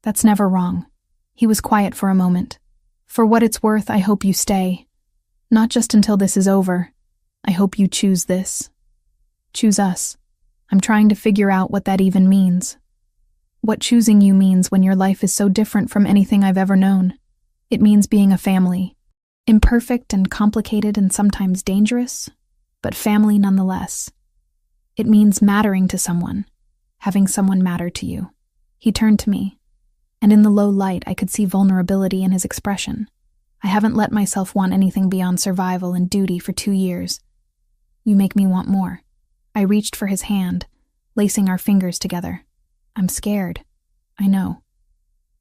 That's never wrong. He was quiet for a moment. For what it's worth, I hope you stay. Not just until this is over. I hope you choose this. Choose us. I'm trying to figure out what that even means. What choosing you means when your life is so different from anything I've ever known. It means being a family. Imperfect and complicated and sometimes dangerous, but family nonetheless. It means mattering to someone, having someone matter to you. He turned to me, and in the low light I could see vulnerability in his expression. I haven't let myself want anything beyond survival and duty for 2 years. You make me want more. I reached for his hand, lacing our fingers together. I'm scared. I know.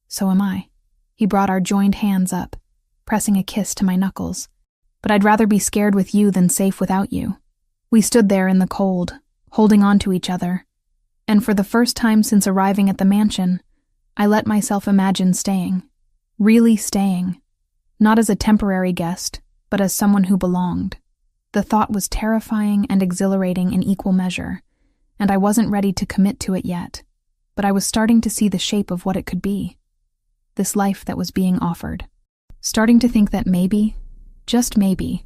So am I. He brought our joined hands up, pressing a kiss to my knuckles. But I'd rather be scared with you than safe without you. We stood there in the cold, holding on to each other, and for the first time since arriving at the mansion, I let myself imagine staying. Really staying. Not as a temporary guest, but as someone who belonged. The thought was terrifying and exhilarating in equal measure, and I wasn't ready to commit to it yet, but I was starting to see the shape of what it could be. This life that was being offered. Starting to think that maybe, just maybe,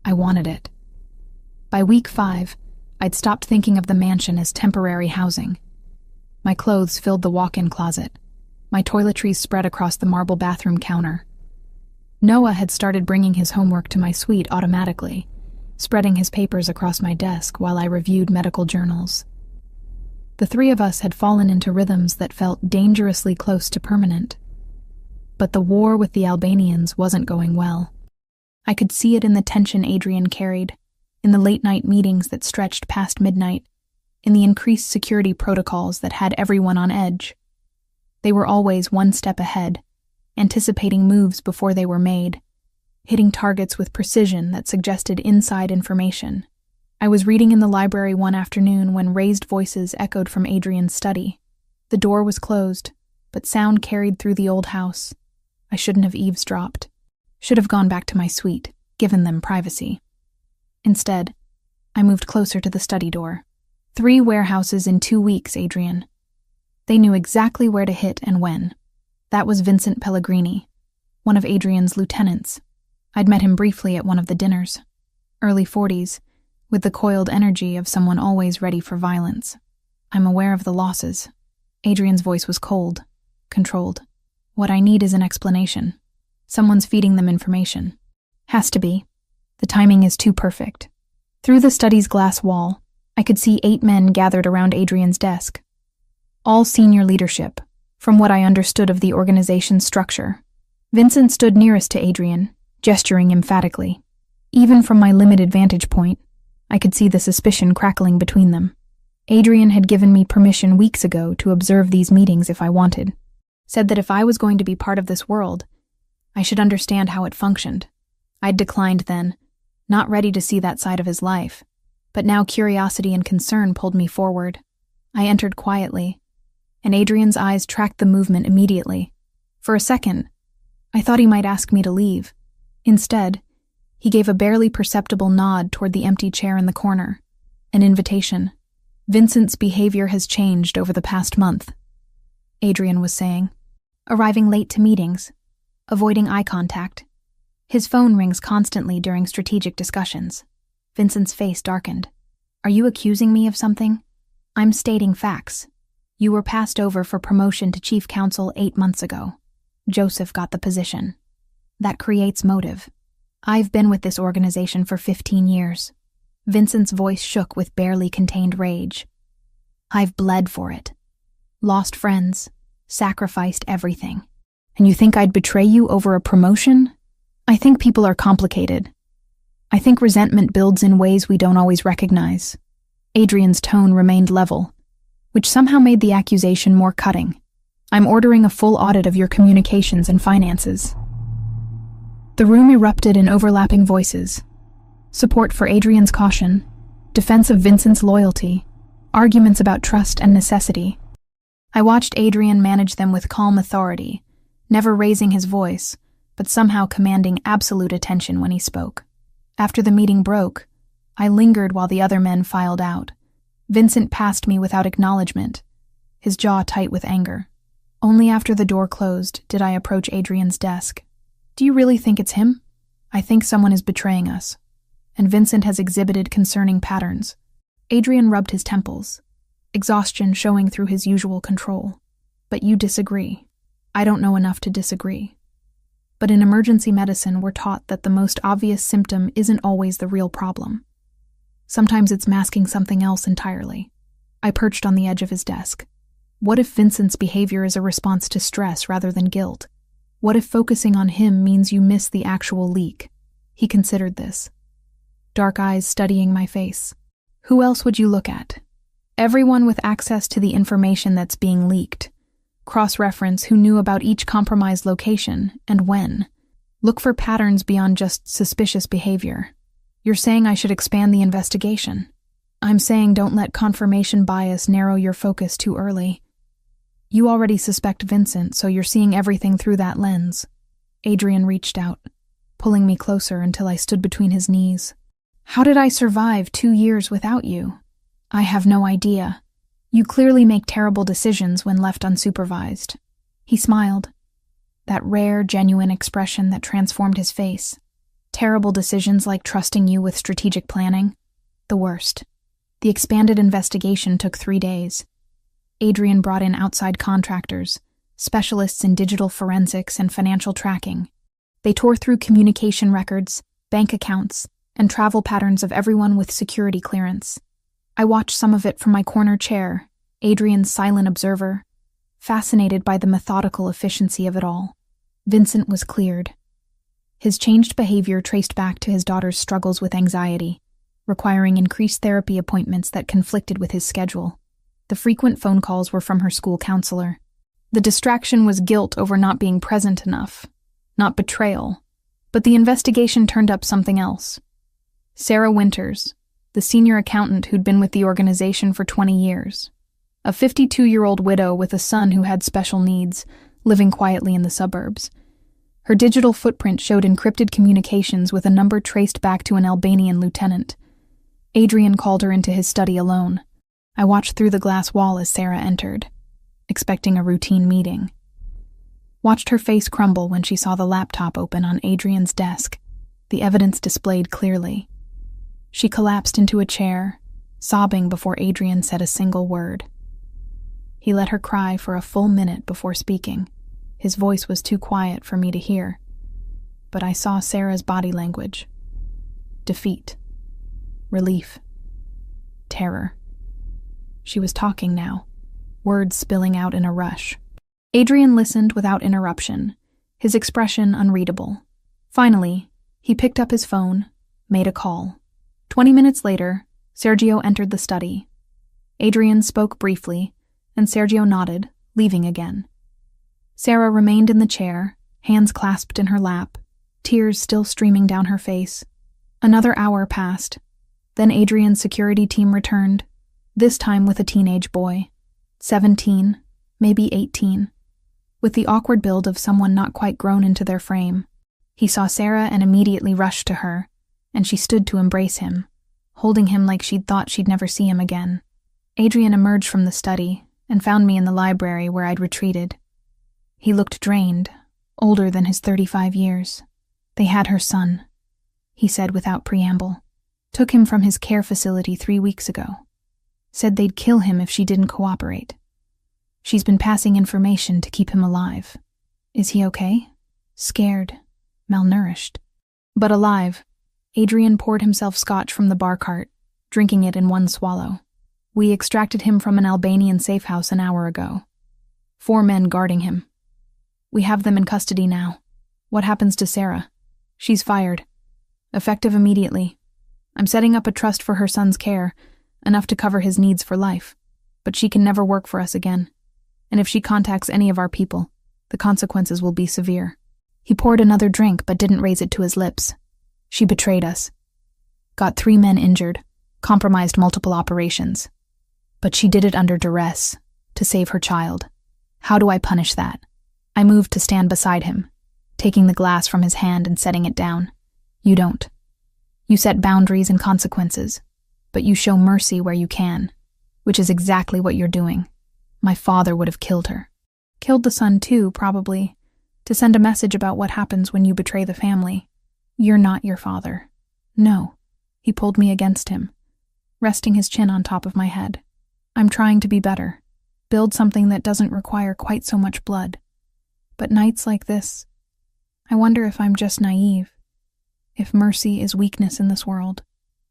I wanted it. By week 5, I'd stopped thinking of the mansion as temporary housing. My clothes filled the walk-in closet. My toiletries spread across the marble bathroom counter. Noah had started bringing his homework to my suite automatically, spreading his papers across my desk while I reviewed medical journals. The 3 of us had fallen into rhythms that felt dangerously close to permanent. But the war with the Albanians wasn't going well. I could see it in the tension Adrian carried, in the late-night meetings that stretched past midnight, in the increased security protocols that had everyone on edge. They were always one step ahead, anticipating moves before they were made, hitting targets with precision that suggested inside information. I was reading in the library one afternoon when raised voices echoed from Adrian's study. The door was closed, but sound carried through the old house. I shouldn't have eavesdropped. Should have gone back to my suite, given them privacy. Instead, I moved closer to the study door. 3 warehouses in 2 weeks, Adrian. They knew exactly where to hit and when. That was Vincent Pellegrini, one of Adrian's lieutenants. I'd met him briefly at one of the dinners. Early 40s, with the coiled energy of someone always ready for violence. I'm aware of the losses. Adrian's voice was cold, controlled. What I need is an explanation. Someone's feeding them information. Has to be. The timing is too perfect. Through the study's glass wall, I could see 8 men gathered around Adrian's desk. All senior leadership, from what I understood of the organization's structure. Vincent stood nearest to Adrian, gesturing emphatically. Even from my limited vantage point, I could see the suspicion crackling between them. Adrian had given me permission weeks ago to observe these meetings if I wanted. Said that if I was going to be part of this world, I should understand how it functioned. I'd declined then, not ready to see that side of his life, but now curiosity and concern pulled me forward. I entered quietly, and Adrian's eyes tracked the movement immediately. For a second, I thought he might ask me to leave. Instead, he gave a barely perceptible nod toward the empty chair in the corner. An invitation. Vincent's behavior has changed over the past month, Adrian was saying. Arriving late to meetings, avoiding eye contact. His phone rings constantly during strategic discussions. Vincent's face darkened. Are you accusing me of something? I'm stating facts. You were passed over for promotion to chief counsel 8 months ago. Joseph got the position. That creates motive. I've been with this organization for 15 years. Vincent's voice shook with barely contained rage. I've bled for it. Lost friends. Sacrificed everything. And you think I'd betray you over a promotion? I think people are complicated. I think resentment builds in ways we don't always recognize. Adrian's tone remained level, which somehow made the accusation more cutting. I'm ordering a full audit of your communications and finances. The room erupted in overlapping voices. Support for Adrian's caution, defense of Vincent's loyalty, arguments about trust and necessity. I watched Adrian manage them with calm authority, never raising his voice, but somehow commanding absolute attention when he spoke. After the meeting broke, I lingered while the other men filed out. Vincent passed me without acknowledgement, his jaw tight with anger. Only after the door closed did I approach Adrian's desk. Do you really think it's him? I think someone is betraying us, and Vincent has exhibited concerning patterns. Adrian rubbed his temples, exhaustion showing through his usual control. But you disagree. I don't know enough to disagree. But in emergency medicine, we're taught that the most obvious symptom isn't always the real problem. Sometimes it's masking something else entirely. I perched on the edge of his desk. What if Vincent's behavior is a response to stress rather than guilt? What if focusing on him means you miss the actual leak? He considered this. Dark eyes studying my face. Who else would you look at? Everyone with access to the information that's being leaked. Cross-reference who knew about each compromised location and when. Look for patterns beyond just suspicious behavior. You're saying I should expand the investigation. I'm saying don't let confirmation bias narrow your focus too early. You already suspect Vincent, so you're seeing everything through that lens. Adrian reached out, pulling me closer until I stood between his knees. How did I survive 2 years without you? I have no idea. You clearly make terrible decisions when left unsupervised. He smiled. That rare, genuine expression that transformed his face. Terrible decisions like trusting you with strategic planning. The worst. The expanded investigation took 3 days. Adrian brought in outside contractors, specialists in digital forensics and financial tracking. They tore through communication records, bank accounts, and travel patterns of everyone with security clearance. I watched some of it from my corner chair, Adrian's silent observer, fascinated by the methodical efficiency of it all. Vincent was cleared. His changed behavior traced back to his daughter's struggles with anxiety, requiring increased therapy appointments that conflicted with his schedule. The frequent phone calls were from her school counselor. The distraction was guilt over not being present enough, not betrayal. But the investigation turned up something else. Sarah Winters, the senior accountant who'd been with the organization for 20 years. A 52-year-old widow with a son who had special needs, living quietly in the suburbs. Her digital footprint showed encrypted communications with a number traced back to an Albanian lieutenant. Adrian called her into his study alone. I watched through the glass wall as Sarah entered, expecting a routine meeting. Watched her face crumble when she saw the laptop open on Adrian's desk, the evidence displayed clearly. She collapsed into a chair, sobbing before Adrian said a single word. He let her cry for a full minute before speaking. His voice was too quiet for me to hear, but I saw Sarah's body language. Defeat. Relief. Terror. She was talking now, words spilling out in a rush. Adrian listened without interruption, his expression unreadable. Finally, he picked up his phone, made a call. 20 minutes later, Sergio entered the study. Adrian spoke briefly, and Sergio nodded, leaving again. Sarah remained in the chair, hands clasped in her lap, tears still streaming down her face. Another hour passed. Then Adrian's security team returned, this time with a teenage boy. 17, maybe 18. With the awkward build of someone not quite grown into their frame. He saw Sarah and immediately rushed to her, and she stood to embrace him, holding him like she'd thought she'd never see him again. Adrian emerged from the study and found me in the library where I'd retreated. He looked drained, older than his 35 years. They had her son, he said without preamble. Took him from his care facility 3 weeks ago. Said they'd kill him if she didn't cooperate. She's been passing information to keep him alive. Is he okay? Scared, malnourished. But alive. Adrian poured himself scotch from the bar cart, drinking it in one swallow. We extracted him from an Albanian safe house an hour ago. 4 men guarding him. We have them in custody now. What happens to Sarah? She's fired. Effective immediately. I'm setting up a trust for her son's care, enough to cover his needs for life. But she can never work for us again. And if she contacts any of our people, the consequences will be severe. He poured another drink but didn't raise it to his lips. She betrayed us. Got 3 men injured, compromised multiple operations. But she did it under duress, to save her child. How do I punish that? I moved to stand beside him, taking the glass from his hand and setting it down. You don't. You set boundaries and consequences, but you show mercy where you can, which is exactly what you're doing. My father would have killed her. Killed the son too, probably, to send a message about what happens when you betray the family. You're not your father. No. He pulled me against him, resting his chin on top of my head. I'm trying to be better, build something that doesn't require quite so much blood. But nights like this, I wonder if I'm just naive. If mercy is weakness in this world,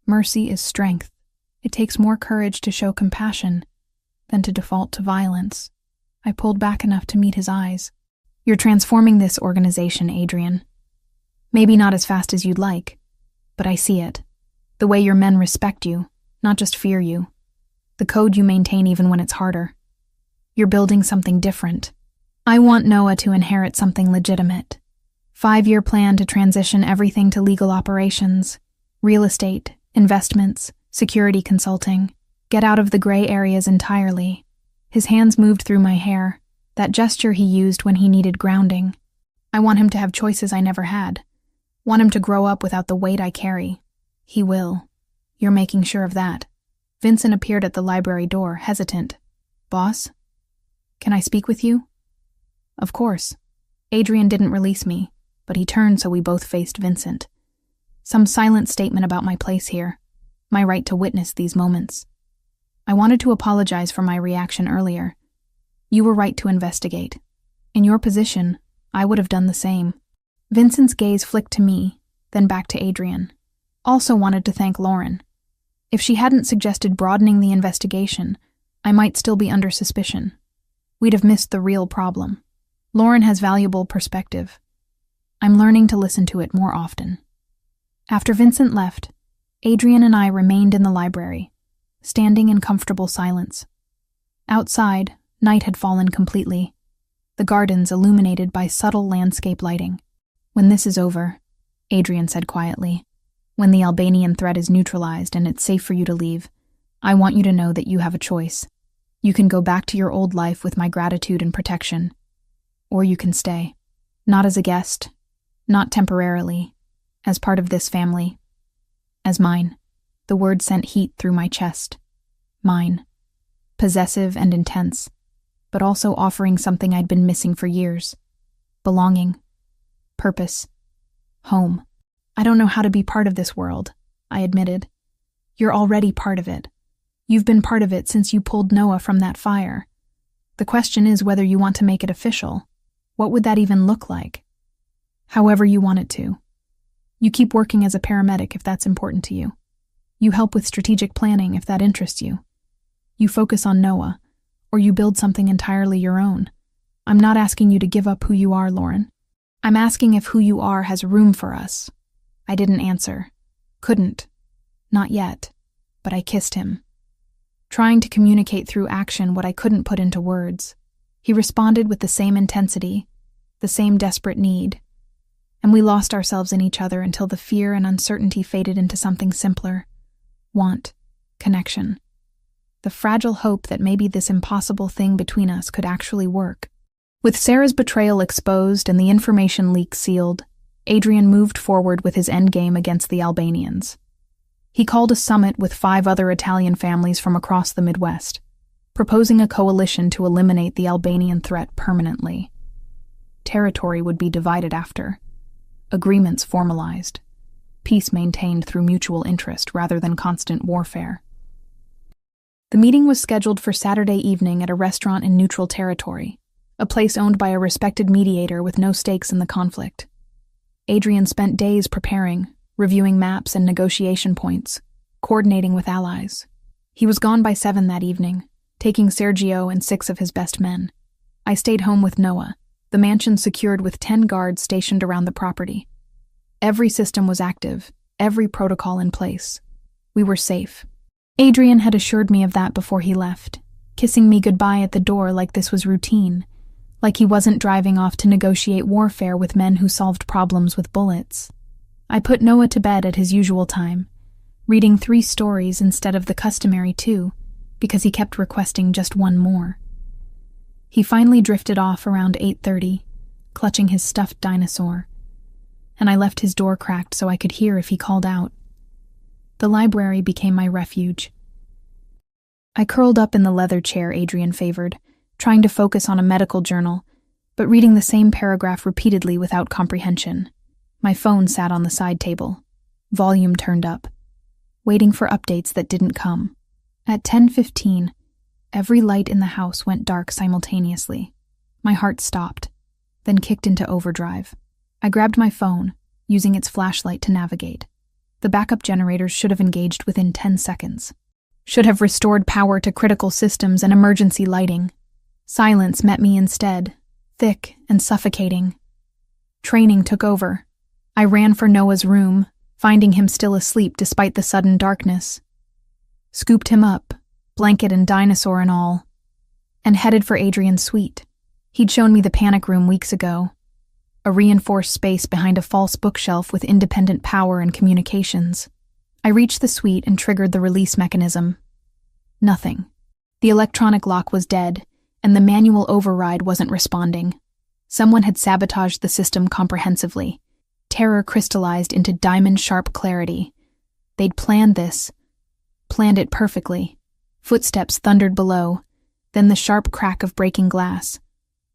mercy is strength. It takes more courage to show compassion than to default to violence. I pulled back enough to meet his eyes. You're transforming this organization, Adrian. Maybe not as fast as you'd like, but I see it. The way your men respect you, not just fear you. The code you maintain even when it's harder. You're building something different. I want Noah to inherit something legitimate. 5-year plan to transition everything to legal operations, real estate, investments, security consulting. Get out of the gray areas entirely. His hands moved through my hair, that gesture he used when he needed grounding. I want him to have choices I never had. Want him to grow up without the weight I carry. He will. You're making sure of that. Vincent appeared at the library door, hesitant. Boss? Can I speak with you? Of course. Adrian didn't release me, but he turned so we both faced Vincent. Some silent statement about my place here, my right to witness these moments. I wanted to apologize for my reaction earlier. You were right to investigate. In your position, I would have done the same. Vincent's gaze flicked to me, then back to Adrian. Also wanted to thank Lauren. If she hadn't suggested broadening the investigation, I might still be under suspicion. We'd have missed the real problem. Lauren has valuable perspective. I'm learning to listen to it more often. After Vincent left, Adrian and I remained in the library, standing in comfortable silence. Outside, night had fallen completely, the gardens illuminated by subtle landscape lighting. When this is over, Adrian said quietly, when the Albanian threat is neutralized and it's safe for you to leave, I want you to know that you have a choice. You can go back to your old life with my gratitude and protection. Or you can stay. Not as a guest, not temporarily, as part of this family. As mine. The word sent heat through my chest. Mine. Possessive and intense, but also offering something I'd been missing for years. Belonging. Purpose. Home. I don't know how to be part of this world, I admitted. You're already part of it. You've been part of it since you pulled Noah from that fire. The question is whether you want to make it official. What would that even look like? However you want it to. You keep working as a paramedic if that's important to you. You help with strategic planning if that interests you. You focus on Noah, or you build something entirely your own. I'm not asking you to give up who you are, Lauren. I'm asking if who you are has room for us. I didn't answer. Couldn't. Not yet. But I kissed him. Trying to communicate through action what I couldn't put into words. He responded with the same intensity, the same desperate need. And we lost ourselves in each other until the fear and uncertainty faded into something simpler. Want. Connection. The fragile hope that maybe this impossible thing between us could actually work. With Sarah's betrayal exposed and the information leak sealed, Adrian moved forward with his endgame against the Albanians. He called a summit with 5 other Italian families from across the Midwest, proposing a coalition to eliminate the Albanian threat permanently. Territory would be divided after. Agreements formalized. Peace maintained through mutual interest rather than constant warfare. The meeting was scheduled for Saturday evening at a restaurant in neutral territory, a place owned by a respected mediator with no stakes in the conflict. Adrian spent days preparing, reviewing maps and negotiation points, coordinating with allies. He was gone by 7 that evening, taking Sergio and 6 of his best men. I stayed home with Noah, the mansion secured with 10 guards stationed around the property. Every system was active, every protocol in place. We were safe. Adrian had assured me of that before he left, kissing me goodbye at the door like this was routine, like he wasn't driving off to negotiate warfare with men who solved problems with bullets. I put Noah to bed at his usual time, reading 3 stories instead of the customary 2, because he kept requesting just 1 more. He finally drifted off around 8:30, clutching his stuffed dinosaur, and I left his door cracked so I could hear if he called out. The library became my refuge. I curled up in the leather chair Adrian favored, trying to focus on a medical journal, but reading the same paragraph repeatedly without comprehension. My phone sat on the side table, volume turned up, waiting for updates that didn't come. At 10:15, every light in the house went dark simultaneously. My heart stopped, then kicked into overdrive. I grabbed my phone, using its flashlight to navigate. The backup generators should have engaged within 10 seconds. Should have restored power to critical systems and emergency lighting. Silence met me instead, thick and suffocating. Training took over. I ran for Noah's room, finding him still asleep despite the sudden darkness. Scooped him up, blanket and dinosaur and all, and headed for Adrian's suite. He'd shown me the panic room weeks ago, a reinforced space behind a false bookshelf with independent power and communications. I reached the suite and triggered the release mechanism. Nothing. The electronic lock was dead, and the manual override wasn't responding. Someone had sabotaged the system comprehensively. Terror crystallized into diamond-sharp clarity. They'd planned this, planned it perfectly. Footsteps thundered below, then the sharp crack of breaking glass.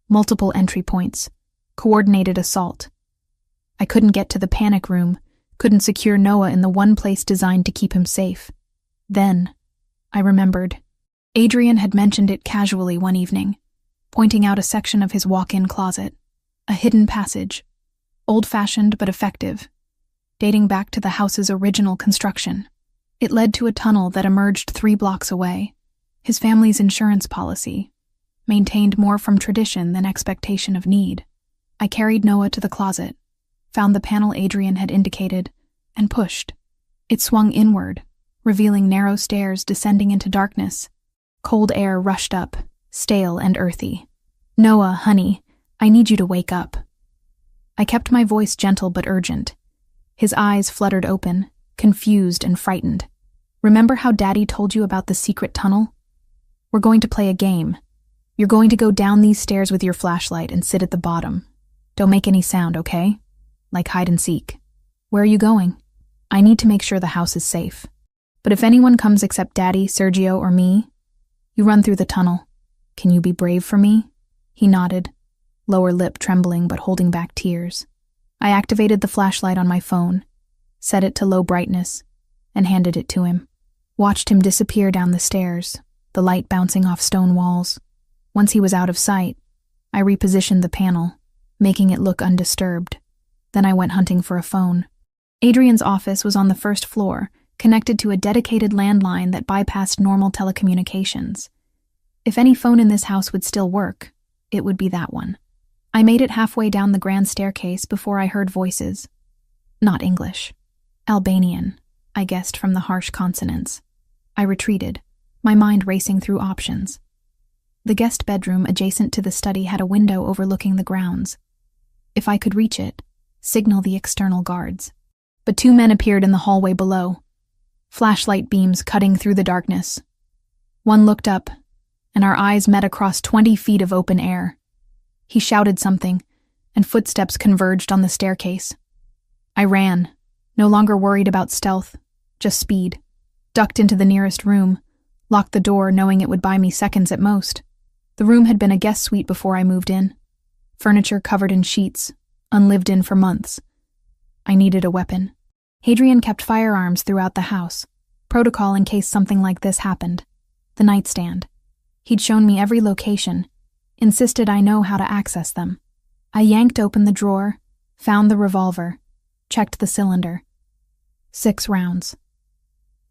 Multiple entry points. Coordinated assault. I couldn't get to the panic room, couldn't secure Noah in the one place designed to keep him safe. Then, I remembered. Adrian had mentioned it casually one evening, pointing out a section of his walk-in closet. A hidden passage. Old-fashioned but effective, dating back to the house's original construction. It led to a tunnel that emerged 3 blocks away. His family's insurance policy, maintained more from tradition than expectation of need. I carried Noah to the closet, found the panel Adrian had indicated, and pushed. It swung inward, revealing narrow stairs descending into darkness. Cold air rushed up, stale and earthy. "Noah, honey, I need you to wake up." I kept my voice gentle but urgent. His eyes fluttered open, confused and frightened. "Remember how Daddy told you about the secret tunnel? We're going to play a game. You're going to go down these stairs with your flashlight and sit at the bottom. Don't make any sound, okay? Like hide and seek. Where are you going? I need to make sure the house is safe. But if anyone comes except Daddy, Sergio, or me, you run through the tunnel. Can you be brave for me?" He nodded, lower lip trembling but holding back tears. I activated the flashlight on my phone, set it to low brightness, and handed it to him. Watched him disappear down the stairs, the light bouncing off stone walls. Once he was out of sight, I repositioned the panel, making it look undisturbed. Then I went hunting for a phone. Adrian's office was on the 1st floor, connected to a dedicated landline that bypassed normal telecommunications. If any phone in this house would still work, it would be that one. I made it halfway down the grand staircase before I heard voices. Not English. Albanian, I guessed from the harsh consonants. I retreated, my mind racing through options. The guest bedroom adjacent to the study had a window overlooking the grounds. If I could reach it, signal the external guards. But 2 men appeared in the hallway below, flashlight beams cutting through the darkness. One looked up, and our eyes met across 20 feet of open air. He shouted something, and footsteps converged on the staircase. I ran, no longer worried about stealth, just speed. Ducked into the nearest room, locked the door knowing it would buy me seconds at most. The room had been a guest suite before I moved in. Furniture covered in sheets, unlived in for months. I needed a weapon. Adrian kept firearms throughout the house, protocol in case something like this happened. The nightstand. He'd shown me every location, insisted I know how to access them. I yanked open the drawer, found the revolver, checked the cylinder. 6 rounds.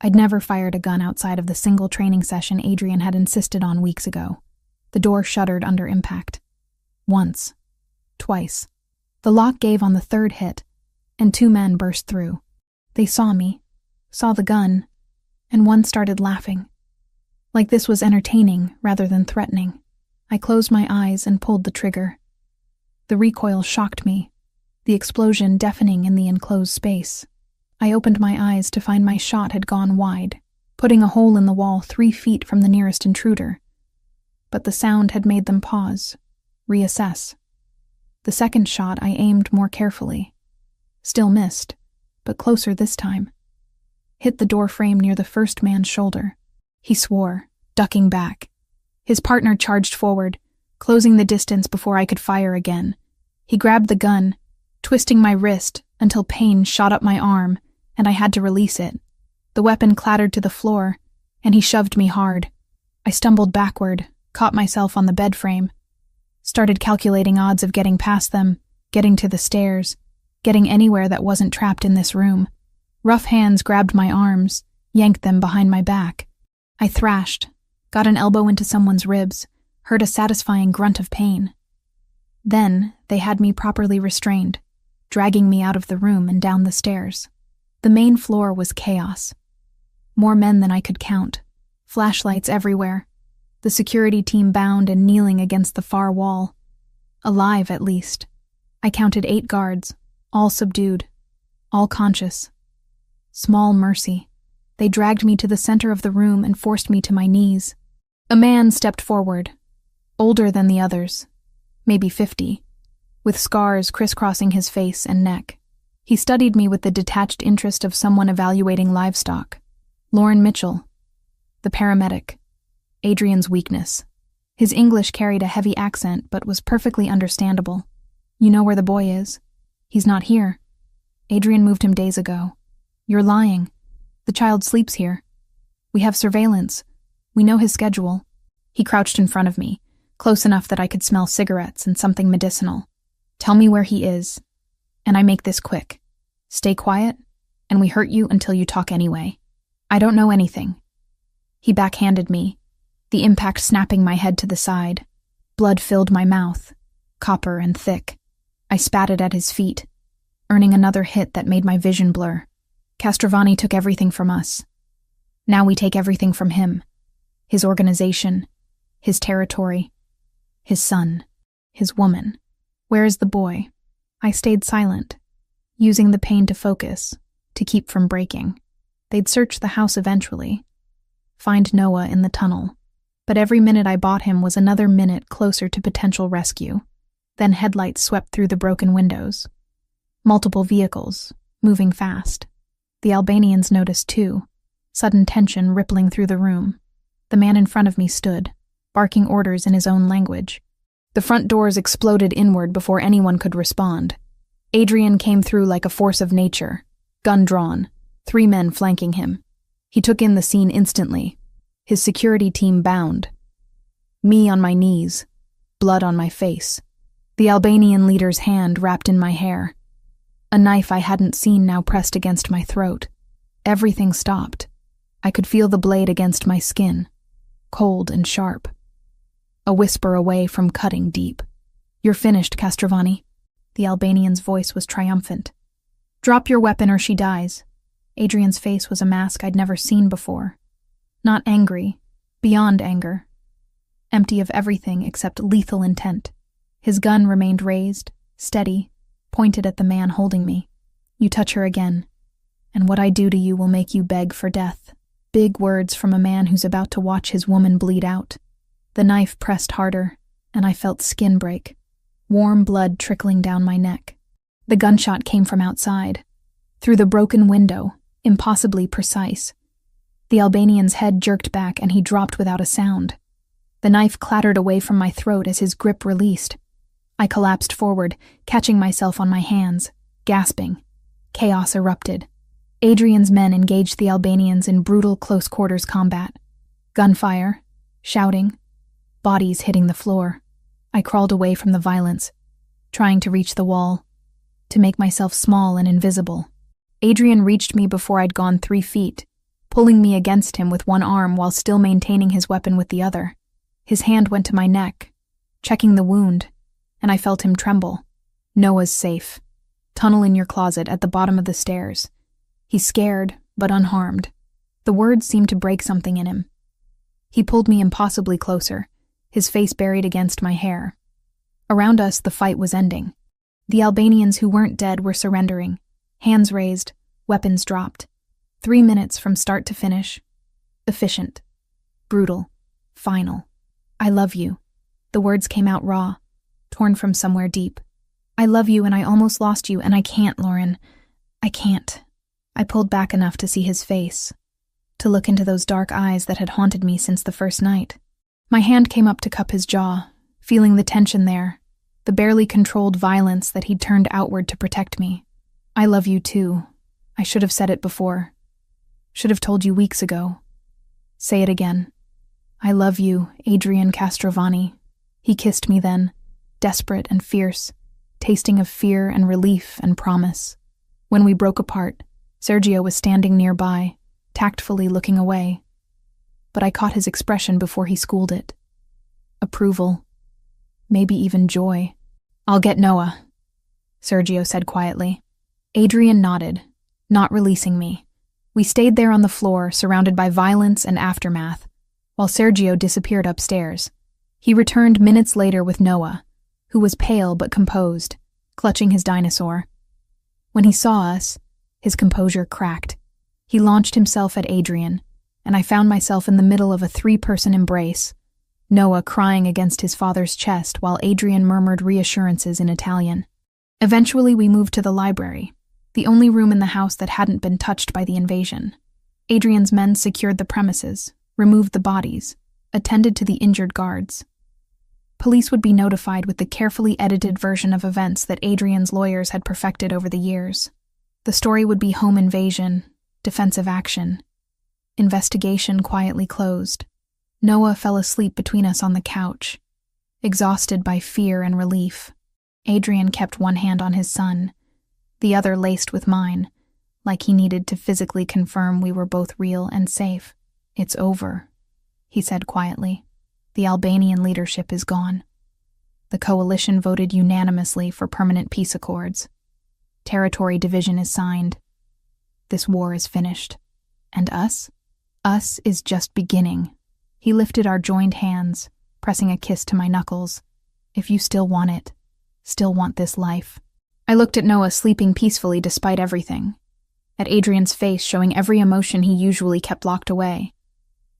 I'd never fired a gun outside of the single training session Adrian had insisted on weeks ago. The door shuddered under impact. Once. Twice. The lock gave on the 3rd hit, and 2 men burst through. They saw me, saw the gun, and one started laughing. Like this was entertaining rather than threatening. I closed my eyes and pulled the trigger. The recoil shocked me, the explosion deafening in the enclosed space. I opened my eyes to find my shot had gone wide, putting a hole in the wall 3 feet from the nearest intruder. But the sound had made them pause, reassess. The second shot I aimed more carefully. Still missed, but closer this time. Hit the door frame near the first man's shoulder. He swore, ducking back. His partner charged forward, closing the distance before I could fire again. He grabbed the gun, twisting my wrist until pain shot up my arm, and I had to release it. The weapon clattered to the floor, and he shoved me hard. I stumbled backward, caught myself on the bed frame, started calculating odds of getting past them, getting to the stairs, getting anywhere that wasn't trapped in this room. Rough hands grabbed my arms, yanked them behind my back. I thrashed, got an elbow into someone's ribs, heard a satisfying grunt of pain. Then they had me properly restrained, dragging me out of the room and down the stairs. The main floor was chaos. More men than I could count, flashlights everywhere, the security team bound and kneeling against the far wall. Alive, at least. I counted 8 guards, all subdued, all conscious. Small mercy. They dragged me to the center of the room and forced me to my knees. A man stepped forward, older than the others, maybe 50, with scars crisscrossing his face and neck. He studied me with the detached interest of someone evaluating livestock. Lauren Mitchell, the paramedic. Adrian's weakness. His English carried a heavy accent but was perfectly understandable. You know where the boy is? He's not here. Adrian moved him days ago. You're lying. The child sleeps here. We have surveillance. We know his schedule. He crouched in front of me, close enough that I could smell cigarettes and something medicinal. Tell me where he is, and I make this quick. Stay quiet, and we hurt you until you talk anyway. I don't know anything. He backhanded me, the impact snapping my head to the side. Blood filled my mouth, copper and thick. I spat it at his feet, earning another hit that made my vision blur. Castrovani took everything from us. Now we take everything from him. His organization, his territory, his son, his woman. Where is the boy? I stayed silent, using the pain to focus, to keep from breaking. They'd search the house eventually, find Noah in the tunnel. But every minute I bought him was another minute closer to potential rescue. Then headlights swept through the broken windows. Multiple vehicles, moving fast. The Albanians noticed too, sudden tension rippling through the room. The man in front of me stood, barking orders in his own language. The front doors exploded inward before anyone could respond. Adrian came through like a force of nature, gun drawn, 3 men flanking him. He took in the scene instantly, his security team bound. Me on my knees, blood on my face. The Albanian leader's hand wrapped in my hair. A knife I hadn't seen now pressed against my throat. Everything stopped. I could feel the blade against my skin, cold and sharp. A whisper away from cutting deep. You're finished, Castrovani. The Albanian's voice was triumphant. Drop your weapon or she dies. Adrian's face was a mask I'd never seen before. Not angry, beyond anger. Empty of everything except lethal intent. His gun remained raised, steady, pointed at the man holding me. You touch her again, and what I do to you will make you beg for death. Big words from a man who's about to watch his woman bleed out. The knife pressed harder, and I felt skin break, warm blood trickling down my neck. The gunshot came from outside, through the broken window, impossibly precise. The Albanian's head jerked back and he dropped without a sound. The knife clattered away from my throat as his grip released. I collapsed forward, catching myself on my hands, gasping. Chaos erupted. Adrian's men engaged the Albanians in brutal close-quarters combat. Gunfire, shouting, bodies hitting the floor. I crawled away from the violence, trying to reach the wall, to make myself small and invisible. Adrian reached me before I'd gone 3 feet, pulling me against him with one arm while still maintaining his weapon with the other. His hand went to my neck, checking the wound, and I felt him tremble. Noah's safe. Tunnel in your closet at the bottom of the stairs. He's scared, but unharmed. The words seemed to break something in him. He pulled me impossibly closer, his face buried against my hair. Around us, the fight was ending. The Albanians who weren't dead were surrendering, hands raised, weapons dropped. 3 minutes from start to finish. Efficient. Brutal. Final. I love you. The words came out raw, torn from somewhere deep. I love you and I almost lost you and I can't, Lauren. I can't. I pulled back enough to see his face, to look into those dark eyes that had haunted me since the first night. My hand came up to cup his jaw, feeling the tension there, the barely controlled violence that he'd turned outward to protect me. I love you too. I should have said it before. Should have told you weeks ago. Say it again. I love you, Adrian Castrovani. He kissed me then, desperate and fierce, tasting of fear and relief and promise. When we broke apart, Sergio was standing nearby, tactfully looking away. But I caught his expression before he schooled it. Approval. Maybe even joy. I'll get Noah, Sergio said quietly. Adrian nodded, not releasing me. We stayed there on the floor, surrounded by violence and aftermath, while Sergio disappeared upstairs. He returned minutes later with Noah, who was pale but composed, clutching his dinosaur. When he saw us, his composure cracked. He launched himself at Adrian, and I found myself in the middle of a 3-person embrace, Noah crying against his father's chest while Adrian murmured reassurances in Italian. Eventually we moved to the library, the only room in the house that hadn't been touched by the invasion. Adrian's men secured the premises, removed the bodies, attended to the injured guards. Police would be notified with the carefully edited version of events that Adrian's lawyers had perfected over the years. The story would be home invasion, defensive action. Investigation quietly closed. Noah fell asleep between us on the couch, exhausted by fear and relief. Adrian kept one hand on his son, the other laced with mine, like he needed to physically confirm we were both real and safe. It's over, he said quietly. The Albanian leadership is gone. The coalition voted unanimously for permanent peace accords. Territory division is signed. This war is finished. And us? Us is just beginning. He lifted our joined hands, pressing a kiss to my knuckles. If you still want it, still want this life. I looked at Noah sleeping peacefully despite everything, at Adrian's face showing every emotion he usually kept locked away,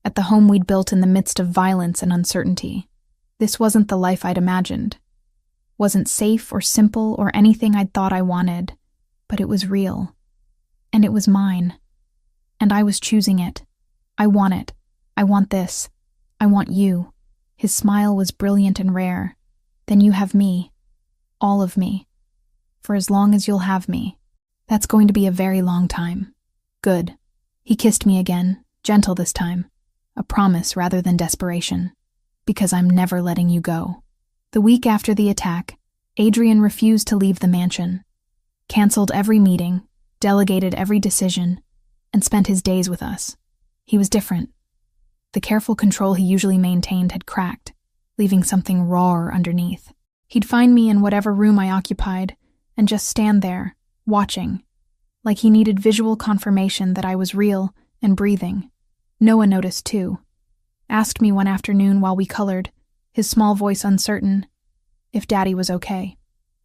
at the home we'd built in the midst of violence and uncertainty. This wasn't the life I'd imagined. Wasn't safe or simple or anything I'd thought I wanted, but it was real. And it was mine. And I was choosing it. I want it. I want this. I want you. His smile was brilliant and rare. Then you have me. All of me. For as long as you'll have me. That's going to be a very long time. Good. He kissed me again, gentle this time. A promise rather than desperation. Because I'm never letting you go. The week after the attack, Adrian refused to leave the mansion. Canceled every meeting, delegated every decision, and spent his days with us. He was different. The careful control he usually maintained had cracked, leaving something rawer underneath. He'd find me in whatever room I occupied, and just stand there, watching, like he needed visual confirmation that I was real and breathing. Noah noticed too. Asked me one afternoon while we colored, his small voice uncertain, if Daddy was okay.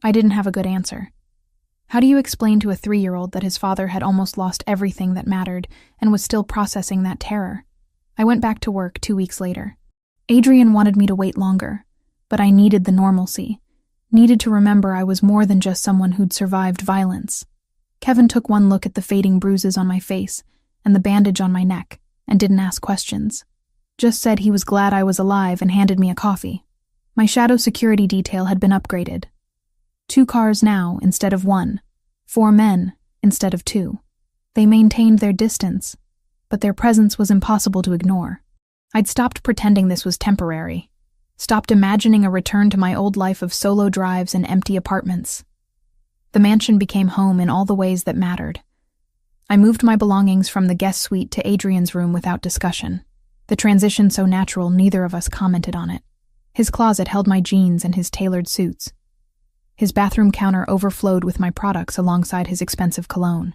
I didn't have a good answer. How do you explain to a 3-year-old that his father had almost lost everything that mattered and was still processing that terror? I went back to work 2 weeks later. Adrian wanted me to wait longer, but I needed the normalcy. Needed to remember I was more than just someone who'd survived violence. Kevin took one look at the fading bruises on my face and the bandage on my neck and didn't ask questions. Just said he was glad I was alive and handed me a coffee. My shadow security detail had been upgraded. 2 cars now instead of 1. 4 men instead of 2. They maintained their distance, but their presence was impossible to ignore. I'd stopped pretending this was temporary, stopped imagining a return to my old life of solo drives and empty apartments. The mansion became home in all the ways that mattered. I moved my belongings from the guest suite to Adrian's room without discussion. The transition so natural, neither of us commented on it. His closet held my jeans and his tailored suits. His bathroom counter overflowed with my products alongside his expensive cologne.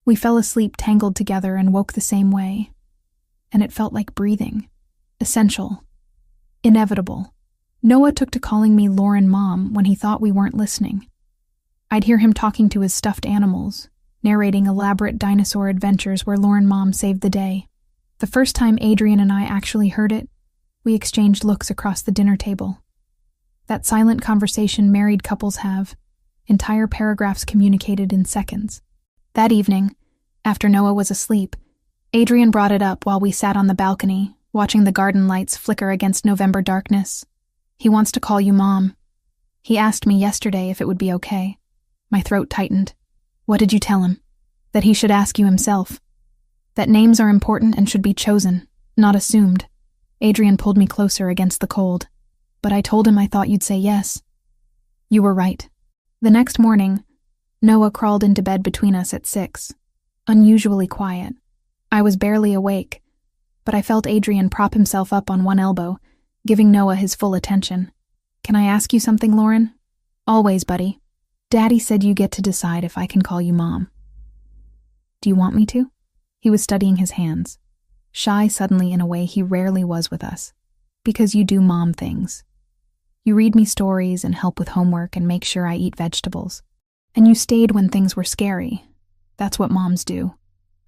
We fell asleep tangled together and woke the same way. And it felt like breathing. Essential. Inevitable. Noah took to calling me Lauren Mom when he thought we weren't listening. I'd hear him talking to his stuffed animals, narrating elaborate dinosaur adventures where Lauren Mom saved the day. The first time Adrian and I actually heard it, we exchanged looks across the dinner table. That silent conversation married couples have, entire paragraphs communicated in seconds. That evening, after Noah was asleep, Adrian brought it up while we sat on the balcony, watching the garden lights flicker against November darkness. He wants to call you Mom. He asked me yesterday if it would be okay. My throat tightened. What did you tell him? That he should ask you himself. That names are important and should be chosen, not assumed. Adrian pulled me closer against the cold. But I told him I thought you'd say yes. You were right. The next morning, Noah crawled into bed between us at 6. Unusually quiet. I was barely awake, but I felt Adrian prop himself up on one elbow, giving Noah his full attention. Can I ask you something, Lauren? Always, buddy. Daddy said you get to decide if I can call you Mom. Do you want me to? He was studying his hands, shy suddenly in a way he rarely was with us. Because you do Mom things. You read me stories and help with homework and make sure I eat vegetables. And you stayed when things were scary. That's what moms do.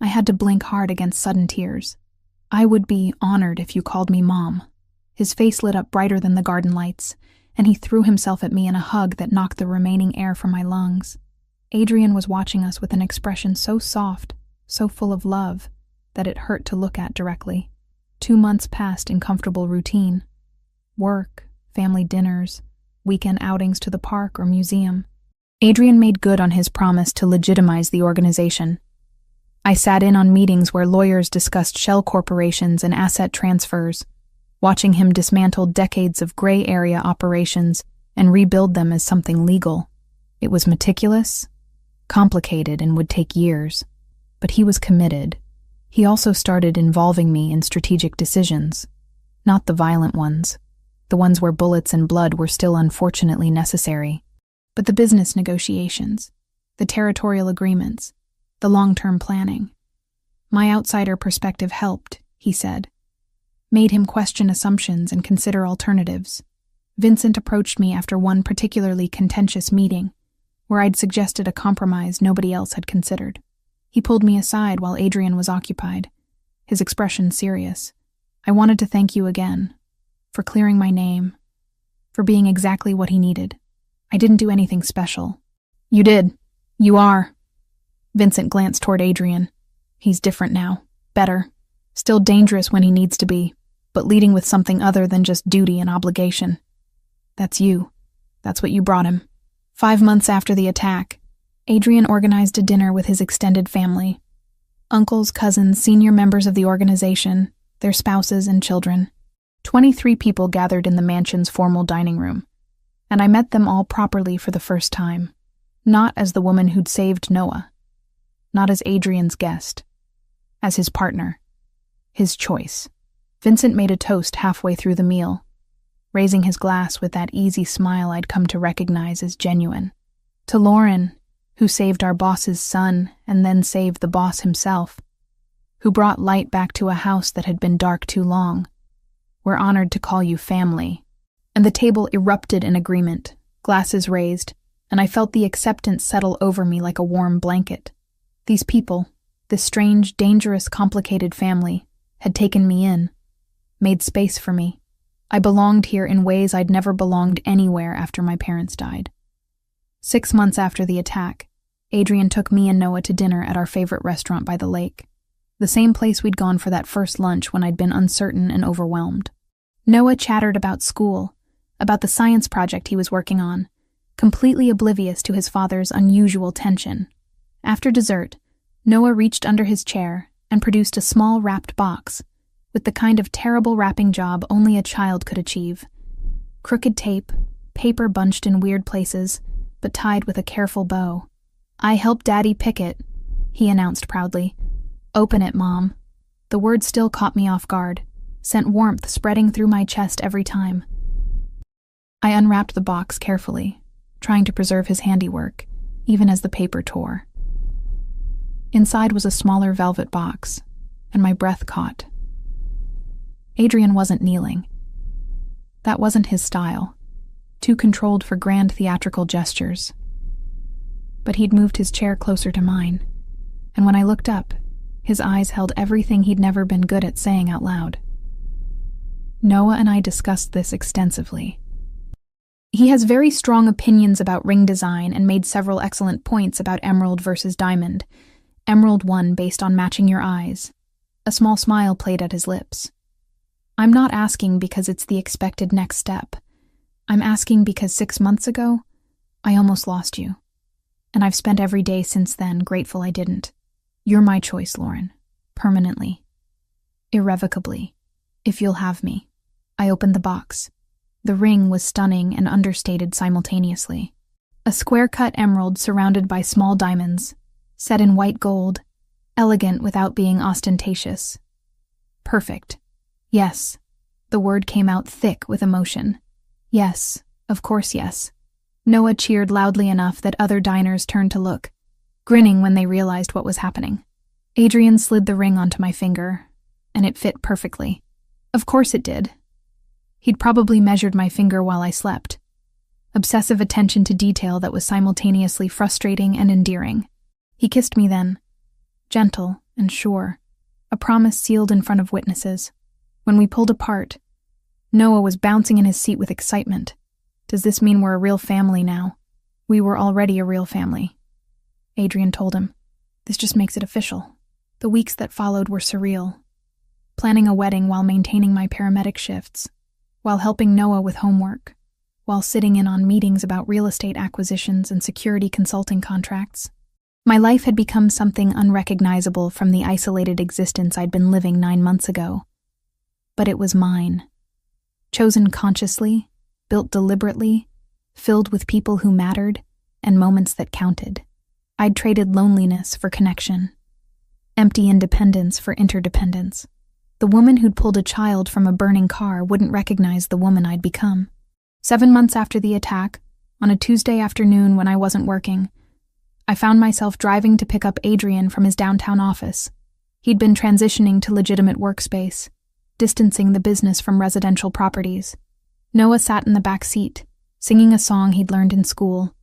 I had to blink hard against sudden tears. I would be honored if you called me Mom. His face lit up brighter than the garden lights, and he threw himself at me in a hug that knocked the remaining air from my lungs. Adrian was watching us with an expression so soft, so full of love, that it hurt to look at directly. 2 months passed in comfortable routine. Work, family dinners, weekend outings to the park or museum. Adrian made good on his promise to legitimize the organization. I sat in on meetings where lawyers discussed shell corporations and asset transfers, watching him dismantle decades of gray area operations and rebuild them as something legal. It was meticulous, complicated, and would take years. But he was committed. He also started involving me in strategic decisions, not the violent ones, the ones where bullets and blood were still unfortunately necessary, but the business negotiations, the territorial agreements, the long-term planning. My outsider perspective helped, he said, made him question assumptions and consider alternatives. Vincent approached me after one particularly contentious meeting, where I'd suggested a compromise nobody else had considered. He pulled me aside while Adrian was occupied, his expression serious. I wanted to thank you again, for clearing my name, for being exactly what he needed. I didn't do anything special. You did. You are. Vincent glanced toward Adrian. He's different now. Better. Still dangerous when he needs to be, but leading with something other than just duty and obligation. That's you. That's what you brought him. 5 months after the attack, Adrian organized a dinner with his extended family. Uncles, cousins, senior members of the organization, their spouses and children. 23 people gathered in the mansion's formal dining room, and I met them all properly for the first time. Not as the woman who'd saved Noah. Not as Adrian's guest. As his partner. His choice. Vincent made a toast halfway through the meal, raising his glass with that easy smile I'd come to recognize as genuine. To Lauren, who saved our boss's son and then saved the boss himself, who brought light back to a house that had been dark too long. We're honored to call you family. And the table erupted in agreement, glasses raised, and I felt the acceptance settle over me like a warm blanket. These people, this strange, dangerous, complicated family, had taken me in, made space for me. I belonged here in ways I'd never belonged anywhere after my parents died. 6 months after the attack, Adrian took me and Noah to dinner at our favorite restaurant by the lake, the same place we'd gone for that first lunch when I'd been uncertain and overwhelmed. Noah chattered about school, about the science project he was working on, completely oblivious to his father's unusual tension. After dessert, Noah reached under his chair and produced a small wrapped box, with the kind of terrible wrapping job only a child could achieve. Crooked tape, paper bunched in weird places, but tied with a careful bow. "I helped Daddy pick it," he announced proudly. "Open it, Mom." The word still caught me off guard, sent warmth spreading through my chest every time. I unwrapped the box carefully, trying to preserve his handiwork, even as the paper tore. Inside was a smaller velvet box, and my breath caught. Adrian wasn't kneeling. That wasn't his style, too controlled for grand theatrical gestures. But he'd moved his chair closer to mine, and when I looked up, his eyes held everything he'd never been good at saying out loud. Noah and I discussed this extensively. He has very strong opinions about ring design and made several excellent points about emerald versus diamond. Emerald won based on matching your eyes. A small smile played at his lips. I'm not asking because it's the expected next step. I'm asking because 6 months ago, I almost lost you. And I've spent every day since then grateful I didn't. You're my choice, Lauren. Permanently. Irrevocably. If you'll have me. I opened the box. The ring was stunning and understated simultaneously. A square-cut emerald surrounded by small diamonds, set in white gold, elegant without being ostentatious. Perfect. Yes. The word came out thick with emotion. Yes, of course yes. Noah cheered loudly enough that other diners turned to look, grinning when they realized what was happening. Adrian slid the ring onto my finger, and it fit perfectly. Of course it did. He'd probably measured my finger while I slept. Obsessive attention to detail that was simultaneously frustrating and endearing. He kissed me then, gentle and sure, a promise sealed in front of witnesses. When we pulled apart, Noah was bouncing in his seat with excitement. Does this mean we're a real family now? We were already a real family. Adrian told him. This just makes it official. The weeks that followed were surreal. Planning a wedding while maintaining my paramedic shifts, while helping Noah with homework, while sitting in on meetings about real estate acquisitions and security consulting contracts. My life had become something unrecognizable from the isolated existence I'd been living 9 months ago. But it was mine. Chosen consciously, built deliberately, filled with people who mattered, and moments that counted. I'd traded loneliness for connection, empty independence for interdependence. The woman who'd pulled a child from a burning car wouldn't recognize the woman I'd become. 7 months after the attack, on a Tuesday afternoon when I wasn't working, I found myself driving to pick up Adrian from his downtown office. He'd been transitioning to legitimate workspace, distancing the business from residential properties. Noah sat in the back seat, singing a song he'd learned in school,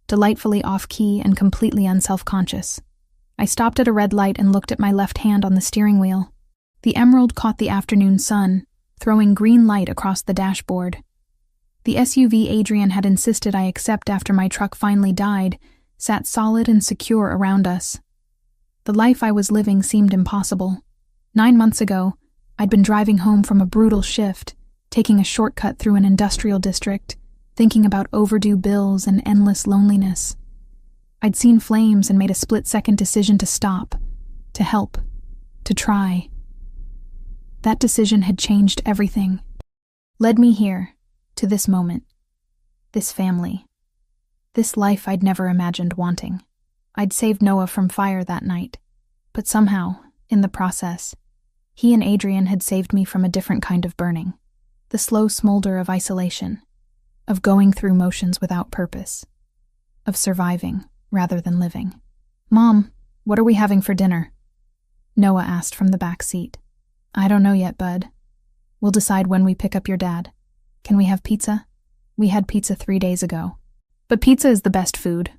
delightfully off-key and completely unself-conscious. I stopped at a red light and looked at my left hand on the steering wheel. The emerald caught the afternoon sun, throwing green light across the dashboard. The SUV Adrian had insisted I accept after my truck finally died sat solid and secure around us. The life I was living seemed impossible. 9 months ago, I'd been driving home from a brutal shift, taking a shortcut through an industrial district, thinking about overdue bills and endless loneliness. I'd seen flames and made a split-second decision to stop, to help, to try. That decision had changed everything. Led me here, to this moment, this family, this life I'd never imagined wanting. I'd saved Noah from fire that night, but somehow, in the process, he and Adrian had saved me from a different kind of burning, the slow smolder of isolation, of going through motions without purpose, of surviving rather than living. "Mom, what are we having for dinner?" Noah asked from the back seat. "I don't know yet, bud. We'll decide when we pick up your dad. Can we have pizza? We had pizza 3 days ago. But pizza is the best food."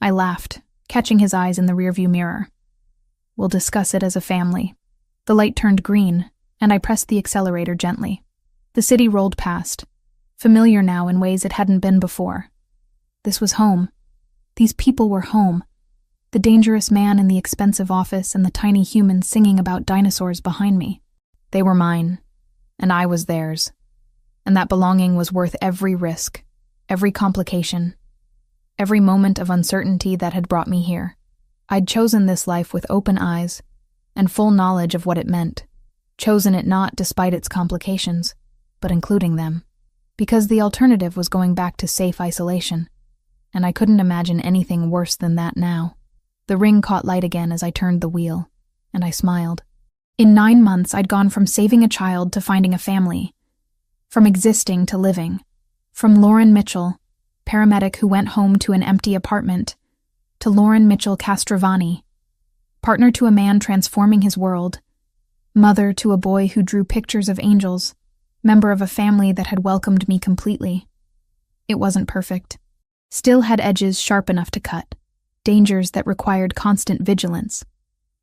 I laughed, catching his eyes in the rearview mirror. "We'll discuss it as a family." The light turned green, and I pressed the accelerator gently. The city rolled past, familiar now in ways it hadn't been before. This was home. These people were home. The dangerous man in the expensive office and the tiny human singing about dinosaurs behind me. They were mine, and I was theirs. And that belonging was worth every risk, every complication, every moment of uncertainty that had brought me here. I'd chosen this life with open eyes and full knowledge of what it meant. chosen it not despite its complications, but including them, because the alternative was going back to safe isolation, and I couldn't imagine anything worse than that now. The ring caught light again as I turned the wheel, and I smiled. In 9 months, I'd gone from saving a child to finding a family, from existing to living, from Lauren Mitchell, paramedic who went home to an empty apartment, to Lauren Mitchell Castrovani, partner to a man transforming his world, mother to a boy who drew pictures of angels, member of a family that had welcomed me completely. It wasn't perfect. Still had edges sharp enough to cut, dangers that required constant vigilance,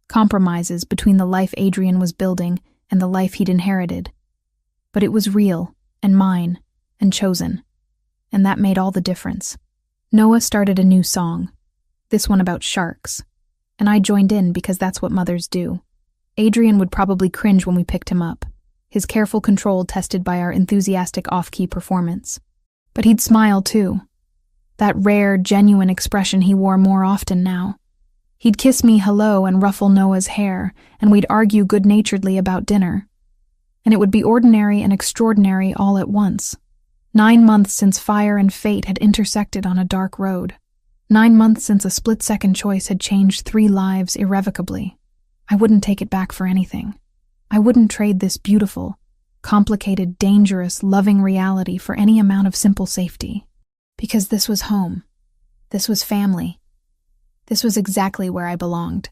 compromises between the life Adrian was building and the life he'd inherited. But it was real, and mine, and chosen, and that made all the difference. Noah started a new song, this one about sharks, and I joined in because that's what mothers do. Adrian would probably cringe when we picked him up, his careful control tested by our enthusiastic off-key performance. But he'd smile too, that rare, genuine expression he wore more often now. He'd kiss me hello and ruffle Noah's hair, and we'd argue good-naturedly about dinner. And it would be ordinary and extraordinary all at once. 9 months since fire and fate had intersected on a dark road. 9 months since a split-second choice had changed 3 lives irrevocably. I wouldn't take it back for anything. I wouldn't trade this beautiful, complicated, dangerous, loving reality for any amount of simple safety. Because this was home. This was family. This was exactly where I belonged.